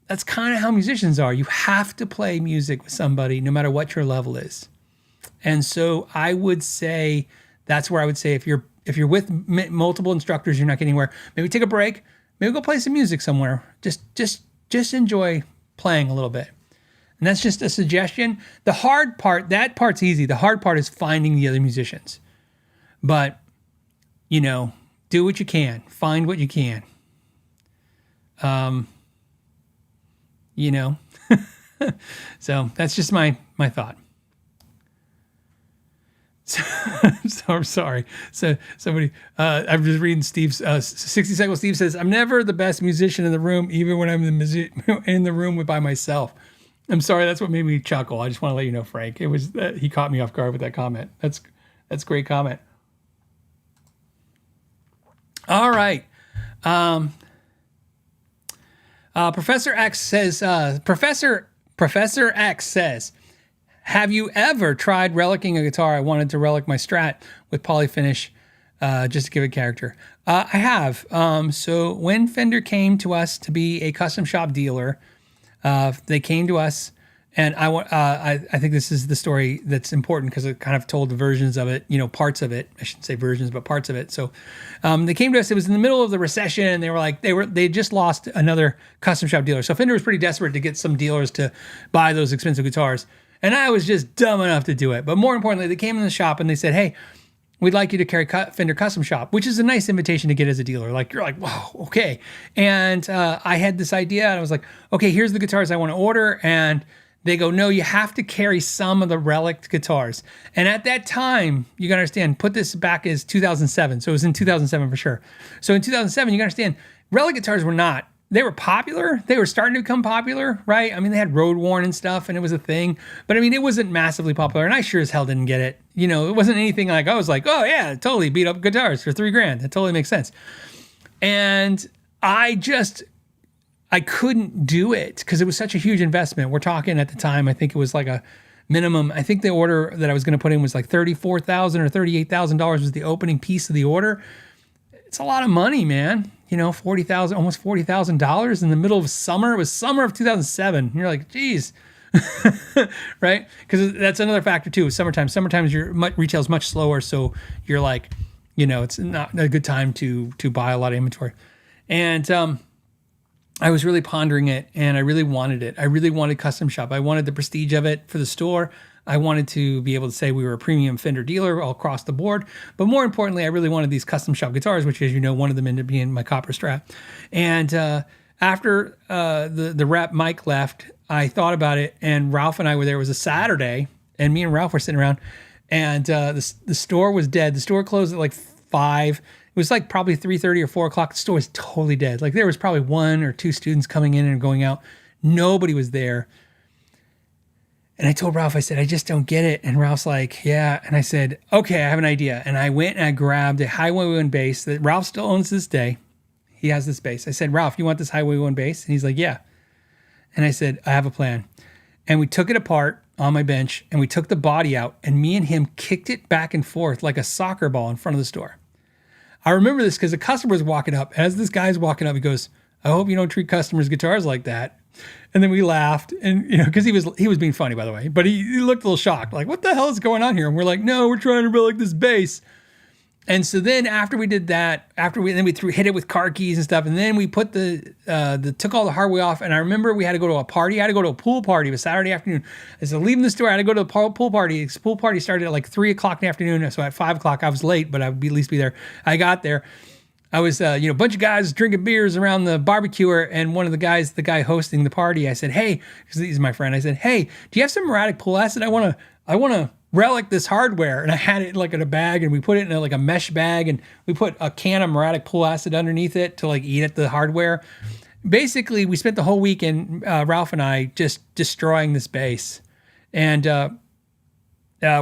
That's kind of how musicians are. You have to play music with somebody no matter what your level is. And so I would say that's where I would say if you're with multiple instructors, you're not getting anywhere. Maybe take a break. Maybe go play some music somewhere. Just enjoy playing a little bit. And that's just a suggestion. The hard part, that part's easy. The hard part is finding the other musicians. But, you know, do what you can. Find what you can. You know. So that's just my thought. So I'm sorry. So somebody, I'm just reading Steve's 60 seconds. Steve says, I'm never the best musician in the room, even when I'm in the room by myself. I'm sorry. That's what made me chuckle. I just want to let you know, Frank. It was he caught me off guard with that comment. That's a great comment. All right. Professor X says, Professor X says, have you ever tried relicking a guitar? I wanted to relic my Strat with polyfinish, just to give it character. I have. So when Fender came to us to be a custom shop dealer, they came to us, and I think this is the story that's important because it kind of told the versions of it, you know, parts of it. I shouldn't say versions, but parts of it. So they came to us. It was in the middle of the recession, and they were like, they just lost another custom shop dealer. So Fender was pretty desperate to get some dealers to buy those expensive guitars. And I was just dumb enough to do it. But more importantly, they came in the shop and they said, hey, we'd like you to carry Fender Custom Shop, which is a nice invitation to get as a dealer. Like, you're like, wow, okay. And I had this idea, and I was like, okay, here's the guitars I want to order. And They go, no, you have to carry some of the Relic guitars. And at that time, you got to understand, put this back as 2007. So it was in 2007 for sure. So in 2007, you got to understand, Relic guitars were not, they were popular. They were starting to become popular, right? I mean, they had road worn and stuff, and it was a thing. But I mean, it wasn't massively popular, and I sure as hell didn't get it. You know, it wasn't anything like, I was like, oh yeah, totally beat up guitars for $3,000. That totally makes sense. And I couldn't do it because it was such a huge investment. We're talking at the time, I think it was like a minimum. I think the order that I was going to put in was like $34,000 or $38,000 was the opening piece of the order. It's a lot of money, man. You know, $40,000, almost $40,000 in the middle of summer. It was summer of 2007. And you're like, geez, right? Because that's another factor too. Summertime. Summertime, retail's much slower, so you're like, you know, it's not a good time to buy a lot of inventory. And I was really pondering it, and I really wanted it. I really wanted custom shop. I wanted the prestige of it for the store. I wanted to be able to say we were a premium Fender dealer all across the board. But more importantly, I really wanted these custom shop guitars, which, as you know, one of them ended up being my copper Strat. And after the rep Mike left, I thought about it, and Ralph and I were there. It was a Saturday, and me and Ralph were sitting around, and the store was dead. The store closed at like 5. It was like probably 3:30 or 4 o'clock. The store was totally dead. Like there was probably 1 or 2 students coming in and going out. Nobody was there. And I told Ralph, I said, I just don't get it. And Ralph's like, yeah. And I said, okay, I have an idea. And I went and I grabbed a Highway 1 bass that Ralph still owns to this day. He has this bass. I said, Ralph, you want this Highway 1 bass? And he's like, yeah. And I said, I have a plan. And we took it apart on my bench, and we took the body out, and me and him kicked it back and forth like a soccer ball in front of the store. I remember this because the customer was walking up. As this guy's walking up, he goes, I hope you don't treat customers' guitars like that. And then we laughed, and you know, because he was being funny, by the way, but he looked a little shocked, like, what the hell is going on here? And we're like, no, we're trying to relic this bass. And so then after we did that, we hit it with car keys and stuff, and then we put took all the hardware off. And I remember we had to go to a party. I had to go to a pool party. It was Saturday afternoon. I said, leaving the store, I had to go to the pool party. This pool party started at like 3 o'clock in the afternoon. So at 5 o'clock, I was late, but I would at least be there. I got there. I was, a bunch of guys drinking beers around the barbecuer, and one of the guys, the guy hosting the party, I said, hey, because he's my friend, I said, hey, do you have some erratic pull acid? I want to relic this hardware. And I had it like in a bag, and we put it in like a mesh bag, and we put a can of erratic pull acid underneath it to like eat at the hardware. Basically, we spent the whole weekend, Ralph and I, just destroying this bass. And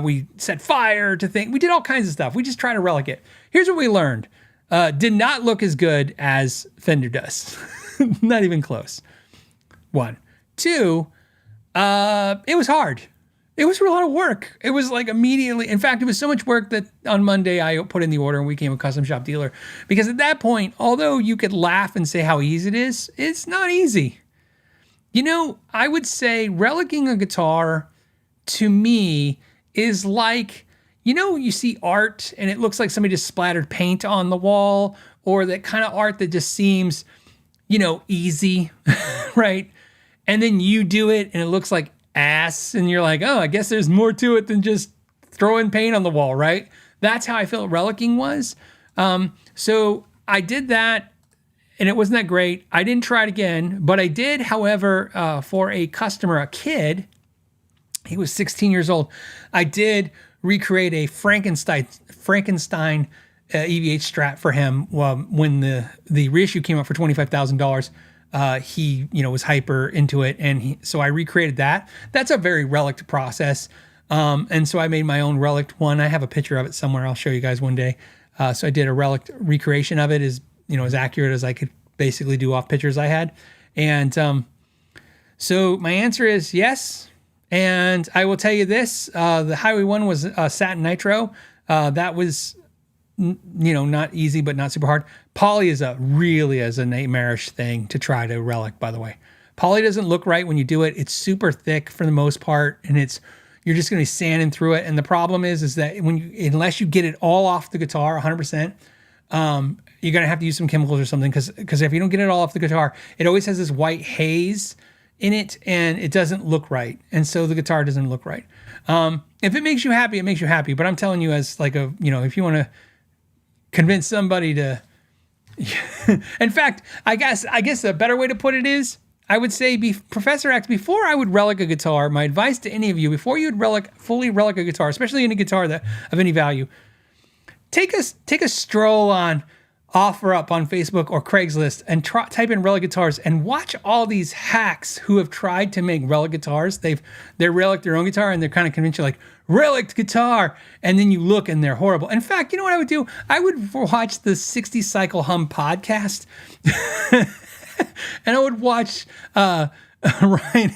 we set fire to things. We did all kinds of stuff. We just tried to relic it. Here's what we learned. Did not look as good as Fender does. Not even close. 1. 2, it was hard. It was a lot of work. It was like immediately. In fact, it was so much work that on Monday I put in the order and we became a custom shop dealer. Because at that point, although you could laugh and say how easy it is, it's not easy. You know, I would say relicking a guitar to me is like, you know, you see art and it looks like somebody just splattered paint on the wall, or that kind of art that just seems, easy, right? And then you do it and it looks like ass, and you're like, oh, I guess there's more to it than just throwing paint on the wall, right? That's how I felt relicking was. So I did that, and it wasn't that great. I didn't try it again, but I did, however, for a customer, a kid, he was 16 years old, I did recreate a Frankenstein EVH Strat for him. When the reissue came out for $25,000, he was hyper into it, and so I recreated that. That's a very relic process, and so I made my own relic one. I have a picture of it somewhere. I'll show you guys one day. So I did a relic recreation of it, as accurate as I could basically do off pictures I had, and so my answer is yes. And I will tell you this, the Highway 1 was satin nitro. That was, not easy, but not super hard. Poly is a nightmarish thing to try to relic, by the way. Poly doesn't look right when you do it. It's super thick for the most part, and you're just going to be sanding through it. And the problem is that unless you get it all off the guitar 100%, you're going to have to use some chemicals or something, because if you don't get it all off the guitar, it always has this white haze in it, and it doesn't look right, and so the guitar doesn't look right. If it makes you happy, it makes you happy. But I'm telling you, as like if you want to convince somebody to, in fact, I guess a better way to put it is, I would say, Professor X, before I would relic a guitar, my advice to any of you, before you would fully relic a guitar, especially any guitar that of any value, take a stroll on OfferUp on Facebook or Craigslist and type in relic guitars and watch all these hacks who have tried to make relic guitars. They're relic their own guitar and they're kind of convinced you like relic guitar, and then you look and they're horrible. In fact, you know what I would do? I would watch the 60 Cycle Hum podcast. And I would watch Ryan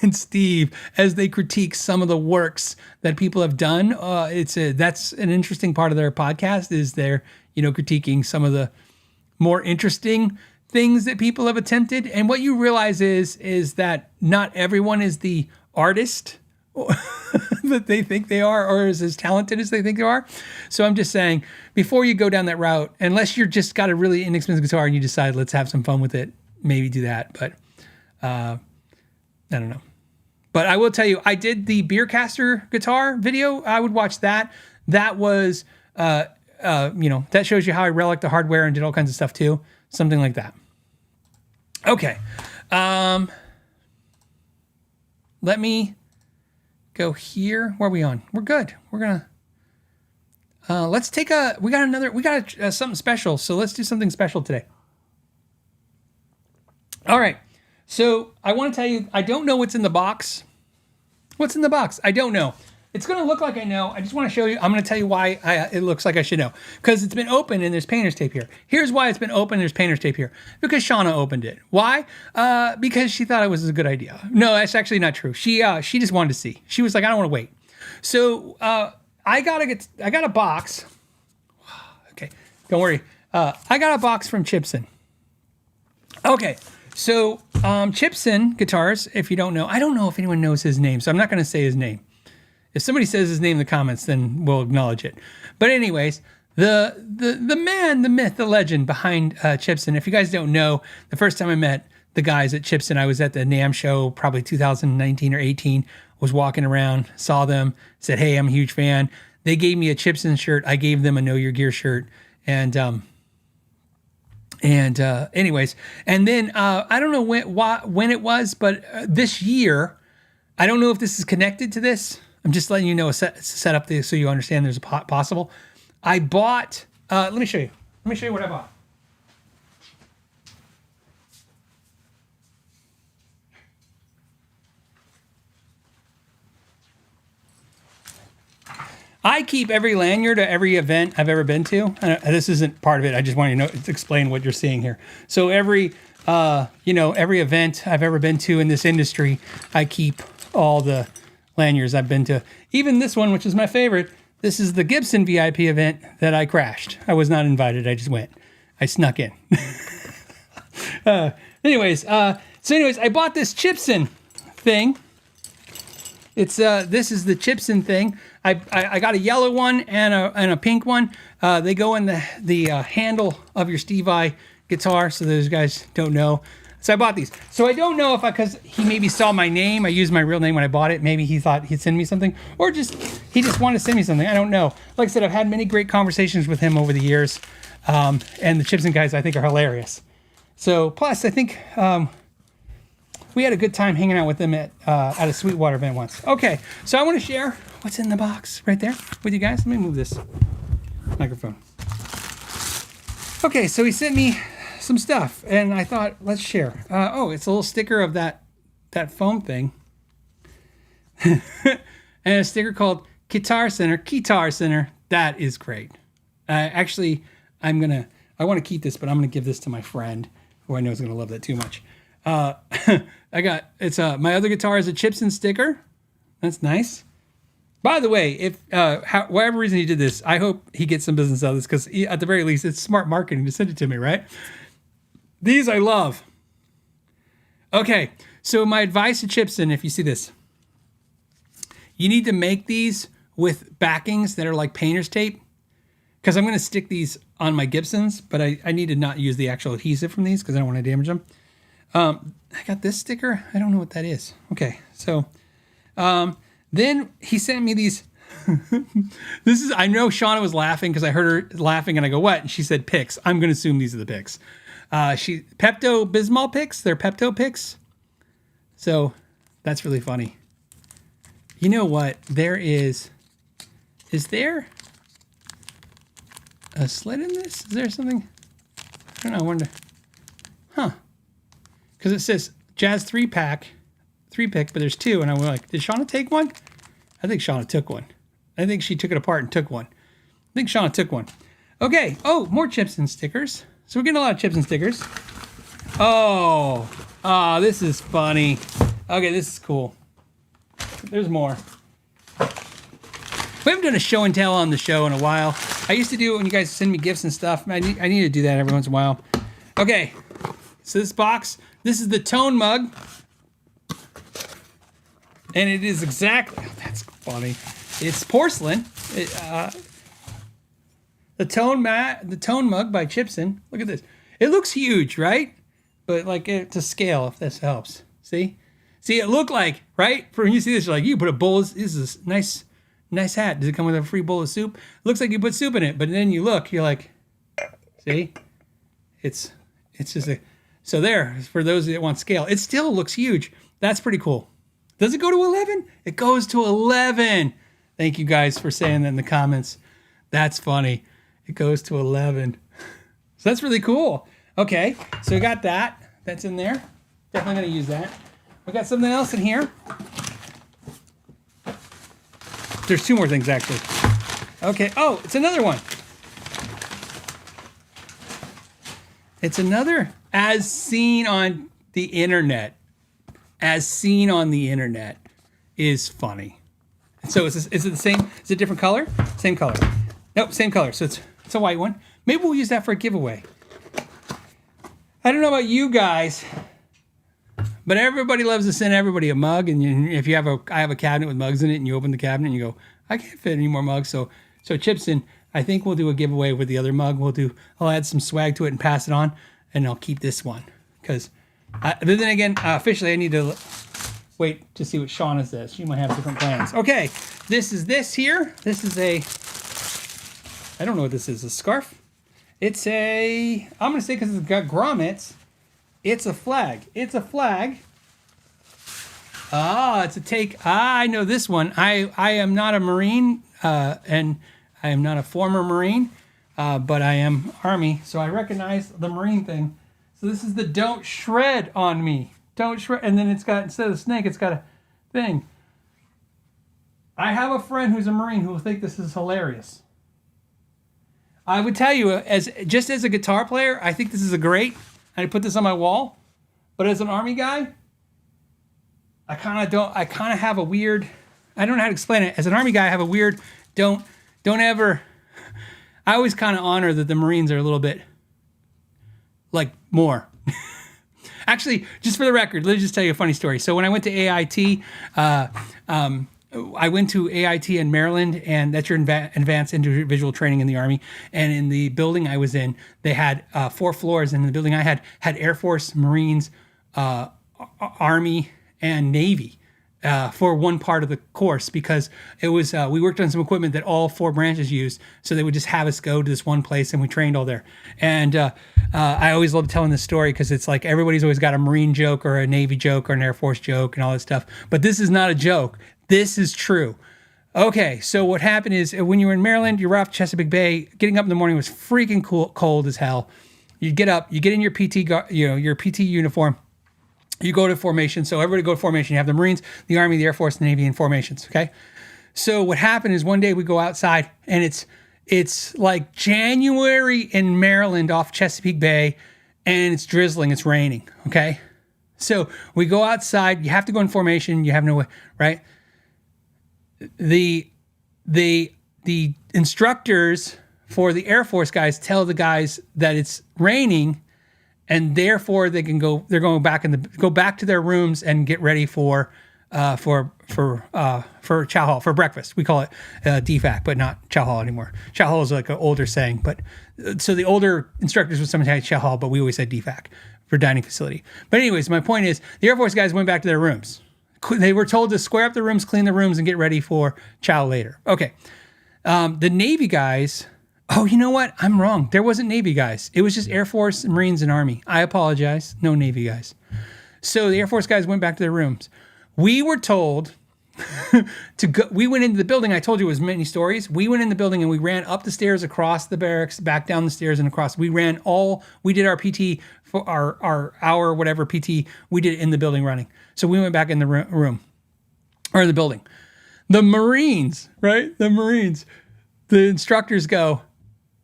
and Steve as they critique some of the works that people have done. That's an interesting part of their podcast, is they're critiquing some of the more interesting things that people have attempted. And what you realize is that not everyone is the artist that they think they are, or is as talented as they think they are. So I'm just saying, before you go down that route, unless you're just got a really inexpensive guitar and you decide let's have some fun with it, maybe do that. But I don't know. But I will tell you, I did the Beercaster guitar video. I would watch that. That was, that shows you how I relic the hardware and did all kinds of stuff too. Something like that. Okay. Let me go here. Where are we on? We're good. We're going to, we got something special. So let's do something special today. All right. So I want to tell you, I don't know what's in the box. What's in the box? I don't know. It's going to look like I know. I just want to show you. I'm going to tell you why it looks like I should know. Because it's been opened and there's painter's tape here. Here's why it's been opened and there's painter's tape here. Because Shauna opened it. Why? Because she thought it was a good idea. No, that's actually not true. She just wanted to see. She was like, I don't want to wait. So I got a box. Okay, don't worry. I got a box from Chibson. Okay. So, Chibson guitars, if you don't know, I don't know if anyone knows his name, so I'm not going to say his name. If somebody says his name in the comments, then we'll acknowledge it. But anyways, the man, the myth, the legend behind Chibson, if you guys don't know, the first time I met the guys at Chibson, I was at the NAMM show, probably 2019 or 18, was walking around, saw them, said, hey, I'm a huge fan. They gave me a Chibson shirt. I gave them a Know Your Gear shirt. Anyways, and then I don't know when it was, but this year, I don't know if this is connected to this. I'm just letting you know set up this so you understand there's a possible. I bought. Let me show you. Let me show you what I bought. I keep every lanyard at every event I've ever been to. This isn't part of it. I just want you to explain what you're seeing here. So every event I've ever been to in this industry, I keep all the lanyards I've been to. Even this one, which is my favorite. This is the Gibson VIP event that I crashed. I was not invited. I just went. I snuck in. Anyways, I bought this Chibson thing. It's this is the Chibson thing. I got a yellow one and a pink one. They go in the handle of your Steve Vai guitar, so those guys don't know. So I bought these. So I don't know if because he maybe saw my name. I used my real name when I bought it. Maybe he thought he'd send me something, or he just wanted to send me something. I don't know. Like I said, I've had many great conversations with him over the years, and the Chibson guys I think are hilarious. So plus I think we had a good time hanging out with them at a Sweetwater event once. Okay, so I want to share what's in the box right there with you guys. Let me move this microphone. Okay, so he sent me some stuff, and I thought, let's share. It's a little sticker of that foam thing. And a sticker called Guitar Center. That is great. Actually, I want to keep this, but I'm going to give this to my friend, who I know is going to love that too much. It's my other guitar is a Chibson sticker. That's nice. By the way, if whatever reason he did this, I hope he gets some business out of this, because at the very least, it's smart marketing to send it to me, right? These I love. Okay, so my advice to Chibson, if you see this, you need to make these with backings that are like painter's tape, because I'm going to stick these on my Gibsons, but I need to not use the actual adhesive from these because I don't want to damage them. I got this sticker. I don't know what that is. Okay, so then he sent me these. I know Shauna was laughing because I heard her laughing, and I go, what? And she said picks. I'm going to assume these are the picks. Pepto-Bismol picks. They're Pepto picks. So that's really funny. You know what? There is there a slit in this? Is there something? I don't know. I wonder. Huh. Because it says Jazz 3-pick, but there's 2. And I was like, did Shauna take one? I think Shauna took one. I think she took it apart and took one. I think Shauna took one. Okay. Oh, more Chibson stickers. So we're getting a lot of Chibson stickers. Oh, this is funny. Okay, this is cool. There's more. We haven't done a show and tell on the show in a while. I used to do it when you guys send me gifts and stuff. I need to do that every once in a while. Okay, so this box, this is the Tone mug. And it is exactly, that's funny. It's porcelain. The Tone mug by Chibson. Look at this. It looks huge, right? But like to scale, if this helps. See, it looked like, right? For when you see this, you're like, you put a bowl. This is a nice hat. Does it come with a free bowl of soup? It looks like you put soup in it, but then you look, you're like, see, it's just a. So there, for those that want scale, it still looks huge. That's pretty cool. Does it go to 11? It goes to 11. Thank you guys for saying that in the comments. That's funny. It goes to 11. So that's really cool. Okay, so we got that. That's in there. Definitely going to use that. We got something else in here. There's 2 more things, actually. Okay. Oh, it's another one. It's another as seen on the internet. As seen on the internet is funny. So is it the same? Is it a different color? Same color. Nope, same color. So it's a white one. Maybe we'll use that for a giveaway. I don't know about you guys, but everybody loves to send everybody a mug. And if you have I have a cabinet with mugs in it, and you open the cabinet and you go, I can't fit any more mugs. So Chibson, I think we'll do a giveaway with the other mug. I'll add some swag to it and pass it on, and I'll keep this one because. But then again, officially, I need to wait to see what Shauna says. She might have different plans. Okay, this here. This is I don't know what this is. A scarf? It's I'm going to say because it's got grommets, it's a flag. It's a flag. It's a take. I know this one. I am not a Marine, and I am not a former Marine, but I am Army, so I recognize the Marine thing. So this is the Don't Shred on Me. Don't shred. And then it's got, instead of a snake, it's got a thing. I have a friend who's a Marine who will think this is hilarious. I would tell you, as a guitar player, I think this is a great. I put this on my wall. But as an Army guy, I kind of have a weird, I don't know how to explain it. As an Army guy, I have a weird, don't ever, I always kind of honor that the Marines are a little bit, like, more. Actually, just for the record, let me just tell you a funny story. So when I went to AIT, I went to AIT in Maryland, and that's your advanced individual training in the Army. And in the building I was in, they had 4 floors. And in the building I had Air Force, Marines, Army, and Navy for one part of the course, because it was we worked on some equipment that all 4 branches used. So they would just have us go to this one place, and we trained all there. And I always love telling this story because it's like everybody's always got a Marine joke or a Navy joke or an Air Force joke and all that stuff. But this is not a joke. This is true. Okay, so what happened is when you were in Maryland, you were off Chesapeake Bay. Getting up in the morning was freaking cold as hell. You get up, you get in your your PT uniform. You go to formation. So everybody go to formation. You have the Marines, the Army, the Air Force, the Navy in formations. Okay. So what happened is one day we go outside, and it's like January in Maryland off Chesapeake Bay, and it's drizzling. It's raining. Okay. So we go outside. You have to go in formation. You have no way, right? The instructors for the Air Force guys tell the guys that it's raining, and therefore they can go. They're going back go back to their rooms and get ready for chow hall, for breakfast. We call it DFAC, but not chow hall anymore. Chow hall is like an older saying, but so the older instructors would sometimes say chow hall, but we always said DFAC for dining facility. But anyways, my point is the Air Force guys went back to their rooms. They were told to square up the rooms, clean the rooms, and get ready for chow later. Okay. The Navy guys, oh, you know what? I'm wrong. There wasn't Navy guys. It was just Air Force, Marines, and Army. I apologize. No Navy guys. So the Air Force guys went back to their rooms. We were told to go. We went into the building. I told you it was many stories. We went in the building and we ran up the stairs, across the barracks, back down the stairs and across. We did our PT for our hour, whatever PT, we did it in the building running. So we went back in the room or the building. The Marines, right? The Marines, the instructors go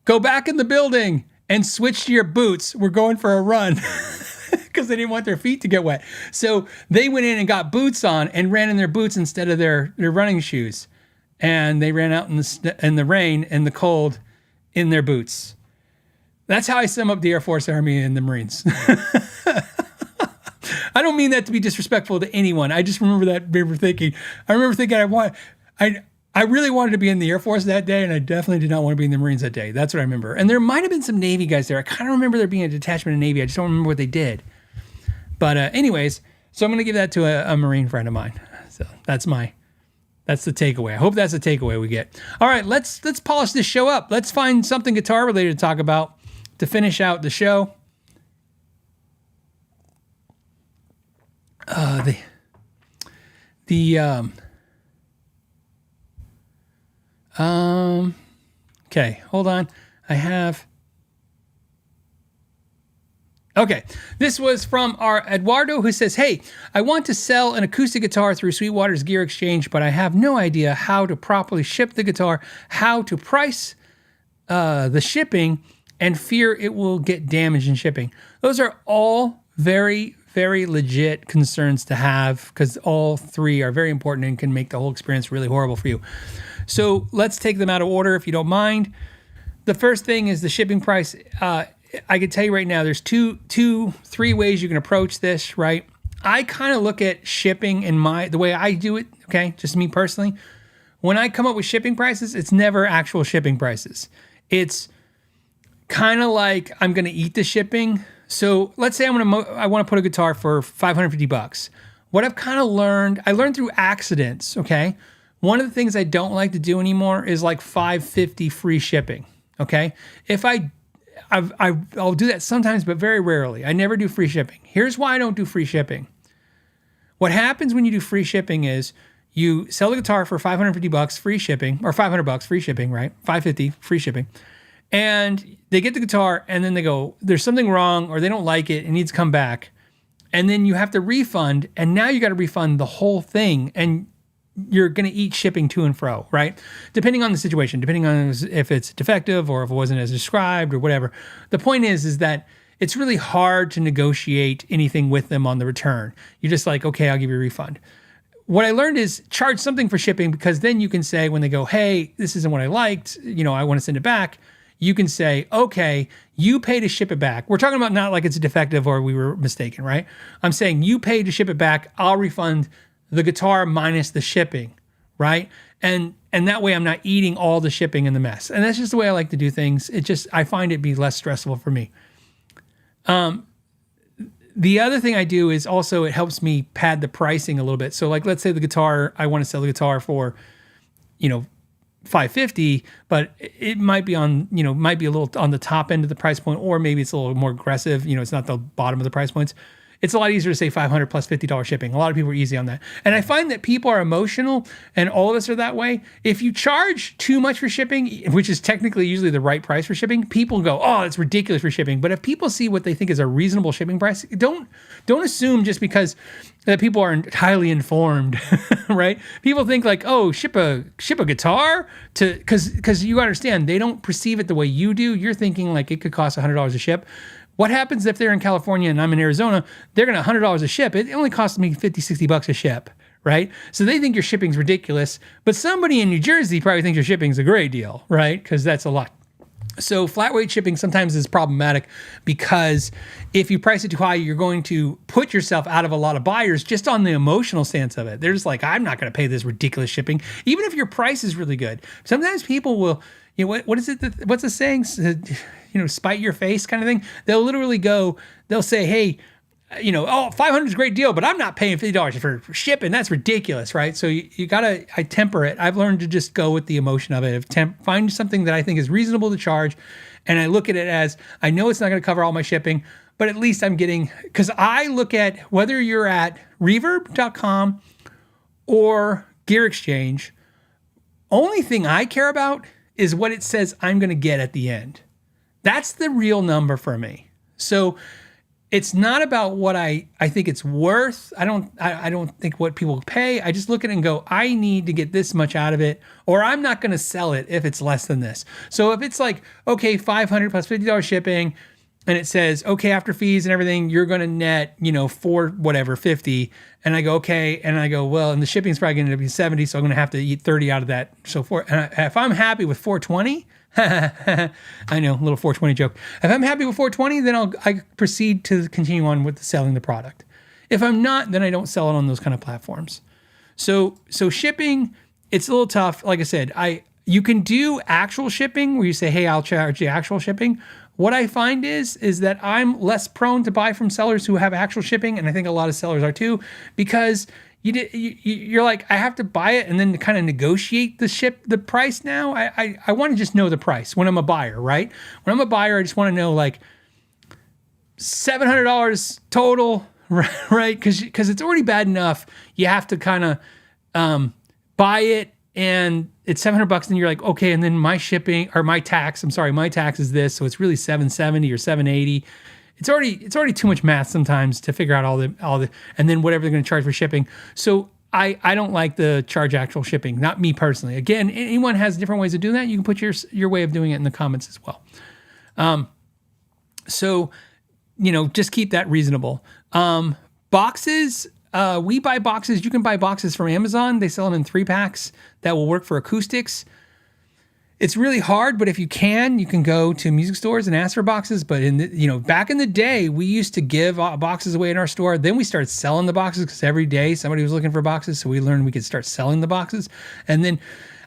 back in the building and switch to your boots. We're going for a run. Because they didn't want their feet to get wet. So they went in and got boots on and ran in their boots instead of their running shoes. And they ran out in the rain and the cold in their boots. That's how I sum up the Air Force, Army, and the Marines. I don't mean that to be disrespectful to anyone. I just remember thinking I really wanted to be in the Air Force that day, and I definitely did not want to be in the Marines that day. That's what I remember. And there might have been some Navy guys there. I kind of remember there being a detachment of Navy. I just don't remember what they did. But anyways, so I'm going to give that to a Marine friend of mine. So that's the takeaway. I hope that's the takeaway we get. All right, let's polish this show up. Let's find something guitar related to talk about to finish out the show. Okay, hold on. Okay, this was from our Eduardo, who says, hey, I want to sell an acoustic guitar through Sweetwater's Gear Exchange, but I have no idea how to properly ship the guitar, how to price the shipping, and fear it will get damaged in shipping. Those are all very, very legit concerns to have, because all three are very important and can make the whole experience really horrible for you. So let's take them out of order, if you don't mind. The first thing is the shipping price. I can tell you right now, there's three ways you can approach this, right? I kind of look at shipping in the way I do it, okay? Just me personally. When I come up with shipping prices, it's never actual shipping prices. It's kind of like I'm going to eat the shipping. So let's say I want to put a guitar for $550. What I've kind of learned, I learned through accidents, okay? One of the things I don't like to do anymore is like $550 free shipping, okay? I'll do that sometimes, but very rarely. I never do free shipping. Here's why I don't do free shipping. What happens when you do free shipping is you sell the guitar for $550 free shipping, or $500 free shipping, right? $550 free shipping. And they get the guitar and then they go, there's something wrong, or they don't like it, it needs to come back. And then you have to refund, and now you got to refund the whole thing, and you're going to eat shipping to and fro, right? Depending on the situation, depending on if it's defective or if it wasn't as described or whatever. The point is that it's really hard to negotiate anything with them on the return. You're just like, okay, I'll give you a refund. What I learned is charge something for shipping, because then you can say when they go, hey, this isn't what I liked, I want to send it back. You can say, okay, you pay to ship it back. We're talking about not like it's a defective or we were mistaken, right? I'm saying you pay to ship it back. I'll refund the guitar minus the shipping, right? And that way I'm not eating all the shipping and the mess. And that's just the way I like to do things. I find it be less stressful for me. The other thing I do is also it helps me pad the pricing a little bit. So like, let's say I want to sell the guitar for, $550, but it might be might be a little on the top end of the price point, or maybe it's a little more aggressive. It's not the bottom of the price points. It's a lot easier to say $500 plus $50 shipping. A lot of people are easy on that. And I find that people are emotional, and all of us are that way. If you charge too much for shipping, which is technically usually the right price for shipping, people go, oh, it's ridiculous for shipping. But if people see what they think is a reasonable shipping price, don't assume just because that people are highly informed, right? People think like, oh, ship a guitar because you understand, they don't perceive it the way you do. You're thinking like it could cost $100 a ship. What happens if they're in California and I'm in Arizona? They're going to $100 a ship. It only costs me $50, $60 a ship, right? So they think your shipping's ridiculous, but somebody in New Jersey probably thinks your shipping's a great deal, right? Because that's a lot. So flat rate shipping sometimes is problematic, because if you price it too high, you're going to put yourself out of a lot of buyers just on the emotional stance of it. They're just like, I'm not going to pay this ridiculous shipping, even if your price is really good. Sometimes people will, what is it? What's the saying? Spite your face kind of thing. They'll literally they'll say, hey, $500 is a great deal, but I'm not paying $50 for shipping. That's ridiculous, right? So I temper it. I've learned to just go with the emotion of it. Find something that I think is reasonable to charge, and I look at it as, I know it's not going to cover all my shipping, but at least I'm getting, because I look at whether you're at reverb.com or Gear Exchange, only thing I care about is what it says I'm going to get at the end. That's the real number for me. So it's not about what I think it's worth. I don't think what people pay. I just look at it and go, I need to get this much out of it, or I'm not going to sell it if it's less than this. So if it's like, okay, $500 plus $50 shipping, and it says, okay, after fees and everything, you're going to net, $50. And I go, okay. And I go, well, and the shipping is probably going to be 70. So I'm going to have to eat 30 out of that. So if I'm happy with 420, I know, a little 420 joke. If I'm happy with 420, then I proceed to continue on with selling the product. If I'm not, then I don't sell it on those kind of platforms. So shipping, it's a little tough. Like I said, you can do actual shipping where you say, hey, I'll charge you actual shipping. What I find is that I'm less prone to buy from sellers who have actual shipping, and I think a lot of sellers are too, because you're like, I have to buy it and then kind of negotiate the price now. I want to just know the price when I'm a buyer, right? When I'm a buyer, I just want to know like $700 total, right? Because it's already bad enough. You have to kind of buy it and it's $700, and you're like, okay, and then my shipping or my tax is this, so it's really $770 or $780. It's already too much math sometimes to figure out all the and then whatever they're going to charge for shipping. So I don't like the charge actual shipping, not me personally. Again, anyone has different ways of doing that. You can put your way of doing it in the comments as well. So just keep that reasonable. Boxes. We buy boxes. You can buy boxes from Amazon. They sell them in 3-packs that will work for acoustics. It's really hard, but if you can go to music stores and ask for boxes. But back in the day, we used to give boxes away in our store. Then we started selling the boxes because every day somebody was looking for boxes. So we learned we could start selling the boxes. And then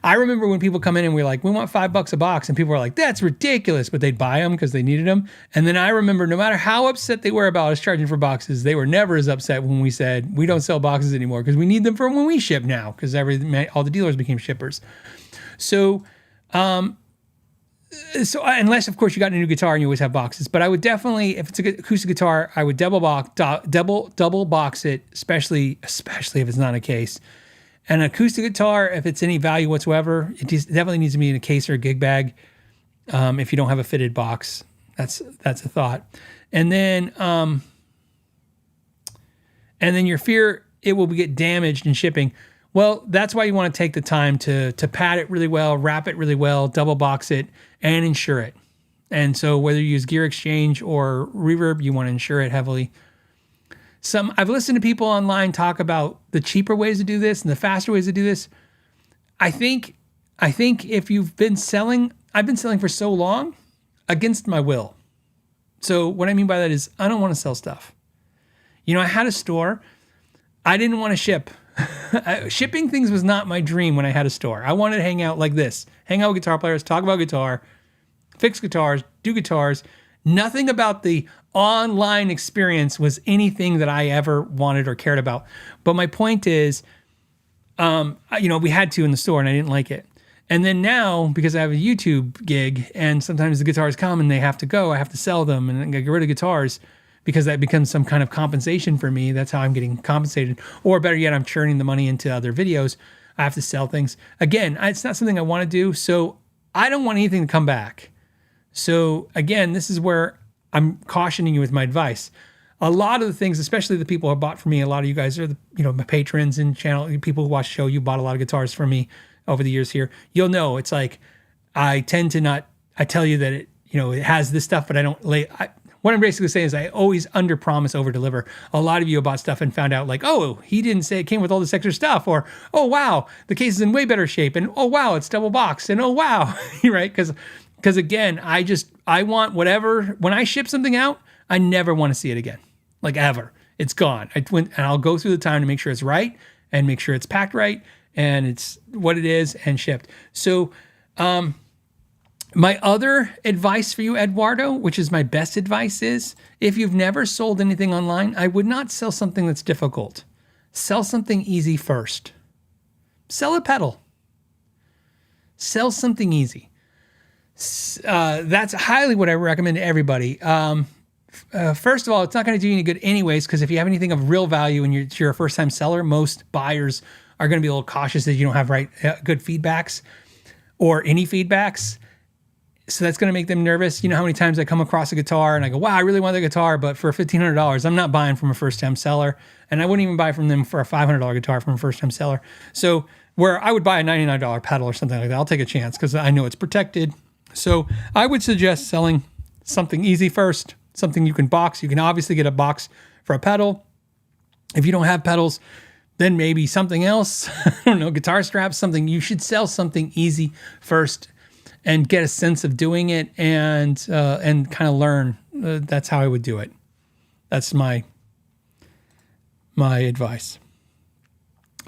I remember when people come in and we're like, we want $5 a box. And people were like, that's ridiculous. But they'd buy them because they needed them. And then I remember no matter how upset they were about us charging for boxes, they were never as upset when we said, we don't sell boxes anymore because we need them for when we ship now, because all the dealers became shippers. So unless of course you got a new guitar and you always have boxes, but I would definitely, if it's an acoustic guitar, I would double box it, especially if it's not a case. An acoustic guitar, if it's any value whatsoever, it definitely needs to be in a case or a gig bag. If you don't have a fitted box, that's a thought. And then your fear it will get damaged in shipping. Well, that's why you want to take the time to pad it really well, wrap it really well, double box it, and insure it. And so whether you use Gear Exchange or Reverb, you want to insure it heavily. I've listened to people online talk about the cheaper ways to do this and the faster ways to do this. I think if you've been selling, I've been selling for so long against my will. So what I mean by that is I don't want to sell stuff. I had a store. I didn't want to ship. Shipping things was not my dream when I had a store. I wanted to hang out like this, hang out with guitar players, talk about guitar, fix guitars, do guitars. Nothing about the online experience was anything that I ever wanted or cared about. But my point is, we had to in the store and I didn't like it. And then now, because I have a YouTube gig and sometimes the guitars come and they have to go, I have to sell them and get rid of guitars, because that becomes some kind of compensation for me. That's how I'm getting compensated. Or better yet, I'm churning the money into other videos. I have to sell things. Again, it's not something I want to do, so I don't want anything to come back. So again, this is where I'm cautioning you with my advice. A lot of the things, especially the people who bought from me, a lot of you guys are my patrons and channel people who watch the show. You bought a lot of guitars from me over the years here. You'll know it's like I tend to not. I tell you that it has this stuff, but I don't lay. What I'm basically saying is I always under-promise, over-deliver. A lot of you have bought stuff and found out like, oh, he didn't say it came with all this extra stuff, or, oh, wow, the case is in way better shape, and, oh, wow, it's double boxed, and, oh, wow, right? Because again, I want whatever, when I ship something out, I never want to see it again, like ever. It's gone. And I'll go through the time to make sure it's right and make sure it's packed right and it's what it is and shipped. So, my other advice for you, Eduardo, which is my best advice, is if you've never sold anything online, I would not sell something that's difficult. Sell something easy first. Sell a pedal. Sell something easy. That's highly what I recommend to everybody. first of all, it's not going to do you any good anyways, because if you have anything of real value and you're a first-time seller, most buyers are going to be a little cautious that you don't have good feedbacks or any feedbacks. So that's going to make them nervous. You know how many times I come across a guitar and I go, wow, I really want the guitar, but for $1,500, I'm not buying from a first-time seller. And I wouldn't even buy from them for a $500 guitar from a first-time seller. So where I would buy a $99 pedal or something like that, I'll take a chance because I know it's protected. So I would suggest selling something easy first, something you can box. You can obviously get a box for a pedal. If you don't have pedals, then maybe something else. I don't know, guitar straps, something. You should sell something easy first and get a sense of doing it and kind of learn. That's how I would do it. That's my advice.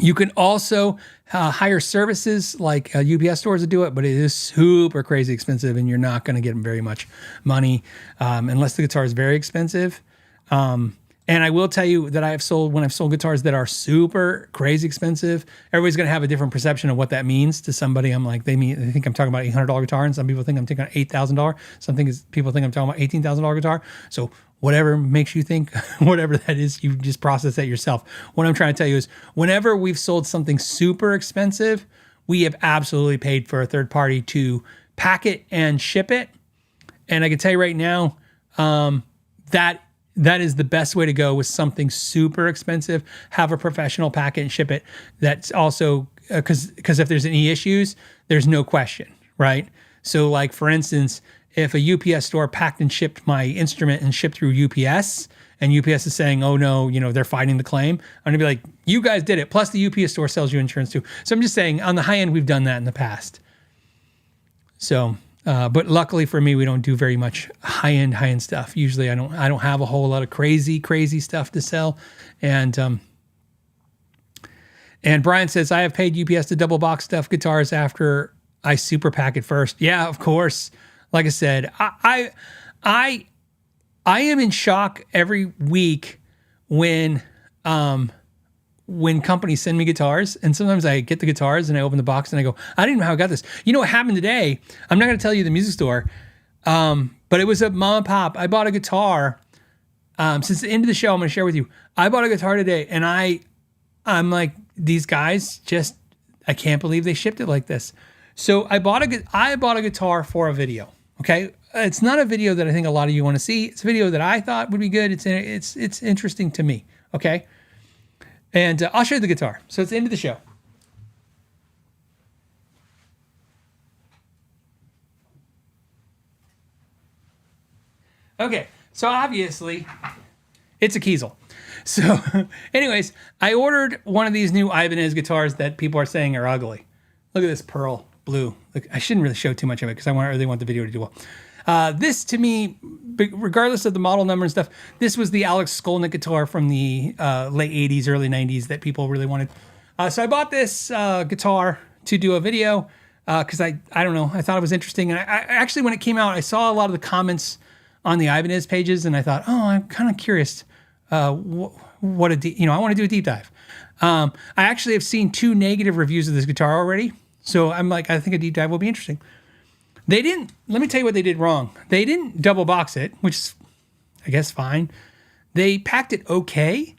You can also hire services like UPS stores to do it, but it is super crazy expensive and you're not going to get very much money unless the guitar is very expensive. And I will tell you that when I've sold guitars that are super crazy expensive, everybody's going to have a different perception of what that means to somebody. I'm like, they think I'm talking about $800 guitar, and some people think I'm taking an $8,000. People think I'm talking about $18,000 guitar. So whatever makes you think, whatever that is, you just process that yourself. What I'm trying to tell you is whenever we've sold something super expensive, we have absolutely paid for a third party to pack it and ship it. And I can tell you right now, that is the best way to go with something super expensive. Have a professional pack it and ship it. That's also because if there's any issues, there's no question, right? So like, for instance, if a UPS store packed and shipped my instrument and shipped through UPS, and UPS is saying, oh no, they're fighting the claim, I'm gonna be like, you guys did it. Plus the UPS store sells you insurance too. So I'm just saying, on the high end, we've done that in the past. So, but luckily for me, we don't do very much high-end stuff. Usually I don't have a whole lot of crazy stuff to sell. And Brian says, I have paid UPS to double box stuff guitars after I super pack it first. Yeah, of course. Like I said, I am in shock every week when companies send me guitars, and sometimes I get the guitars and I open the box and I go, I didn't know how I got this. You know what happened today? I'm not going to tell you the music store, but it was a mom and pop. I bought a guitar. Since the end of the show, I'm going to share with you. I bought a guitar today, and I'm like, these guys I can't believe they shipped it like this. So I bought a guitar for a video. Okay, it's not a video that I think a lot of you want to see. It's a video that I thought would be good. It's interesting to me. Okay. And I'll show you the guitar. So it's the end of the show. Okay, so obviously it's a Kiesel. So anyways, I ordered one of these new Ibanez guitars that people are saying are ugly. Look at this pearl blue. Look, I shouldn't really show too much of it because I really want the video to do well. This, to me, regardless of the model number and stuff, this was the Alex Skolnick guitar from the late 80s, early 90s that people really wanted. So I bought this guitar to do a video because I don't know, I thought it was interesting. And I actually, when it came out, I saw a lot of the comments on the Ibanez pages, and I thought, oh, I'm kind of curious. I want to do a deep dive. I actually have seen 2 negative reviews of this guitar already. So I'm like, I think a deep dive will be interesting. Let me tell you what they did wrong. They didn't double box it, which is, I guess, fine. They packed it okay,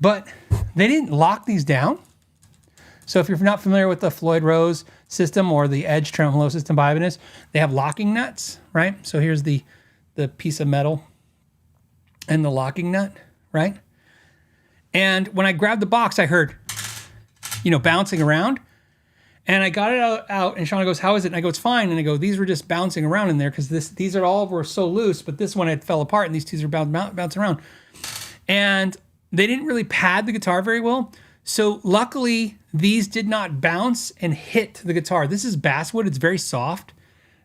but they didn't lock these down. So if you're not familiar with the Floyd Rose system or the Edge tremolo system by Ibanez, they have locking nuts, right? So here's the piece of metal and the locking nut, right? And when I grabbed the box, I heard, bouncing around. And I got it out, and Shauna goes, how is it? And I go, it's fine. And I go, these were just bouncing around in there because these are all were so loose, but this one, it fell apart, and these two are bouncing around. And they didn't really pad the guitar very well. So luckily, these did not bounce and hit the guitar. This is basswood. It's very soft.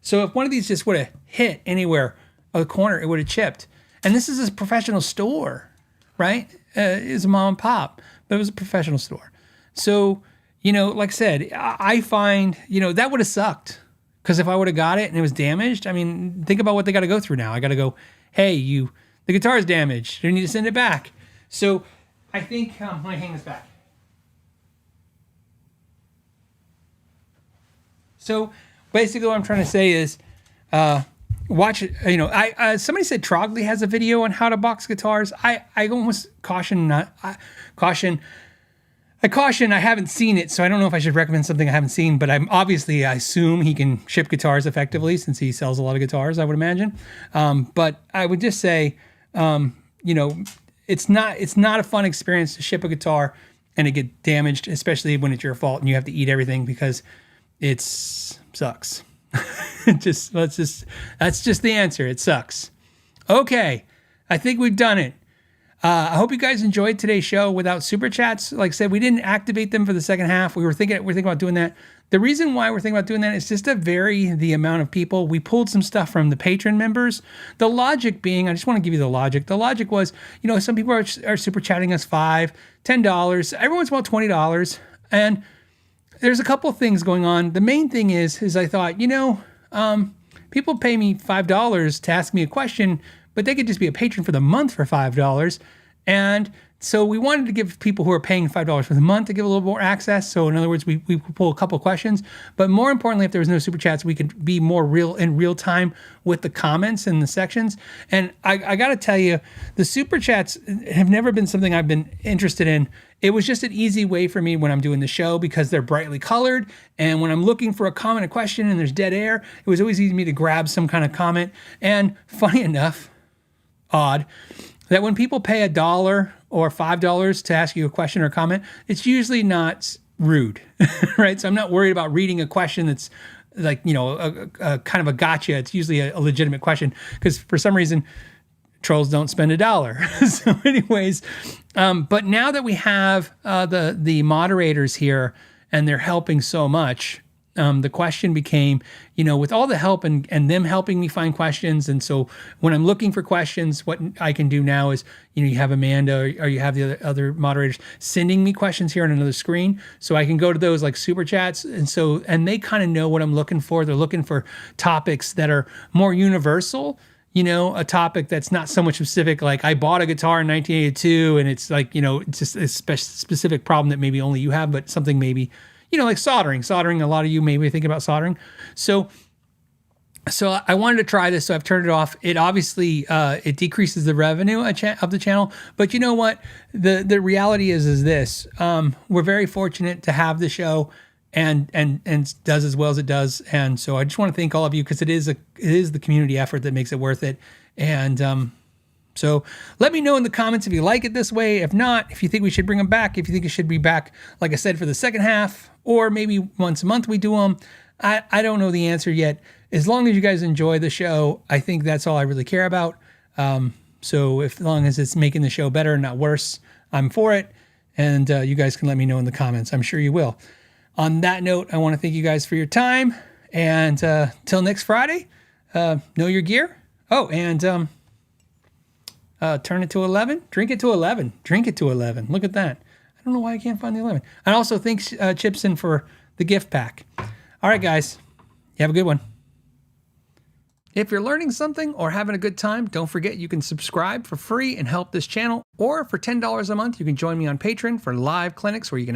So if one of these just would have hit anywhere on the corner, it would have chipped. And this is a professional store, right? It's a mom and pop, but it was a professional store. So, like I said, I find, that would have sucked. Because if I would have got it and it was damaged, think about what they got to go through now. I got to go, hey, the guitar is damaged. You need to send it back. So I think, let me hang this back. So basically what I'm trying to say is, watch it. You know, somebody said Trogley has a video on how to box guitars. I almost caution. I haven't seen it, so I don't know if I should recommend something I haven't seen. But I assume he can ship guitars effectively since he sells a lot of guitars, I would imagine. But I would just say, you know, it's not a fun experience to ship a guitar and it get damaged, especially when it's your fault and you have to eat everything because it sucks. That's just the answer. It sucks. Okay, I think we've done it. I hope you guys enjoyed today's show without super chats. Like I said, we didn't activate them for the second half. We're thinking about doing that. The reason why we're thinking about doing that is just to vary the amount of people. We pulled some stuff from the patron members. The logic being, I just want to give you the logic. The logic was, you know, some people are super chatting us $5, $10. Everyone's about $20. And there's a couple of things going on. The main thing is I thought, you know, people pay me $5 to ask me a question, but they could just be a patron for the month for $5. And so we wanted to give people who are paying $5 for the month to give a little more access. So in other words, we pull a couple of questions, but more importantly, if there was no super chats, we could be more real time with the comments and the sections. And I got to tell you, the super chats have never been something I've been interested in. It was just an easy way for me when I'm doing the show because they're brightly colored. And when I'm looking for a comment, a question, and there's dead air, it was always easy for me to grab some kind of comment. And funny enough, odd, that when people pay $1 or $5 to ask you a question or comment, it's usually not rude, right? So I'm not worried about reading a question that's like, you know, a kind of a gotcha. It's usually a legitimate question because for some reason, trolls don't spend $1. So anyways, but now that we have the moderators here and they're helping so much, the question became, you know, with all the help and them helping me find questions. And so when I'm looking for questions, what I can do now is, you know, you have Amanda or you have the other moderators sending me questions here on another screen. So I can go to those like super chats. And they kind of know what I'm looking for. They're looking for topics that are more universal, you know, a topic that's not so much specific. Like I bought a guitar in 1982 and it's like, you know, it's just a specific problem that maybe only you have, but something maybe, you know, like soldering, a lot of you maybe think about soldering. So I wanted to try this. So I've turned it off. It obviously, it decreases the revenue of the channel, but you know what? The reality is this, we're very fortunate to have the show and does as well as it does. And so I just want to thank all of you because it is the community effort that makes it worth it. And, so let me know in the comments if you like it this way. If not, if you think we should bring them back, if you think it should be back, like I said, for the second half, or maybe once a month we do them. I don't know the answer yet. As long as you guys enjoy the show, I think that's all I really care about. So as long as it's making the show better, not worse, I'm for it. And you guys can let me know in the comments. I'm sure you will. On that note, I want to thank you guys for your time. And till next Friday, know your gear. Oh, and... turn it to 11, drink it to 11, drink it to 11. Look at that. I don't know why I can't find the 11. And also thanks Chibson for the gift pack. All right, guys, you have a good one. If you're learning something or having a good time, don't forget you can subscribe for free and help this channel. Or for $10 a month, you can join me on Patreon for live clinics where you can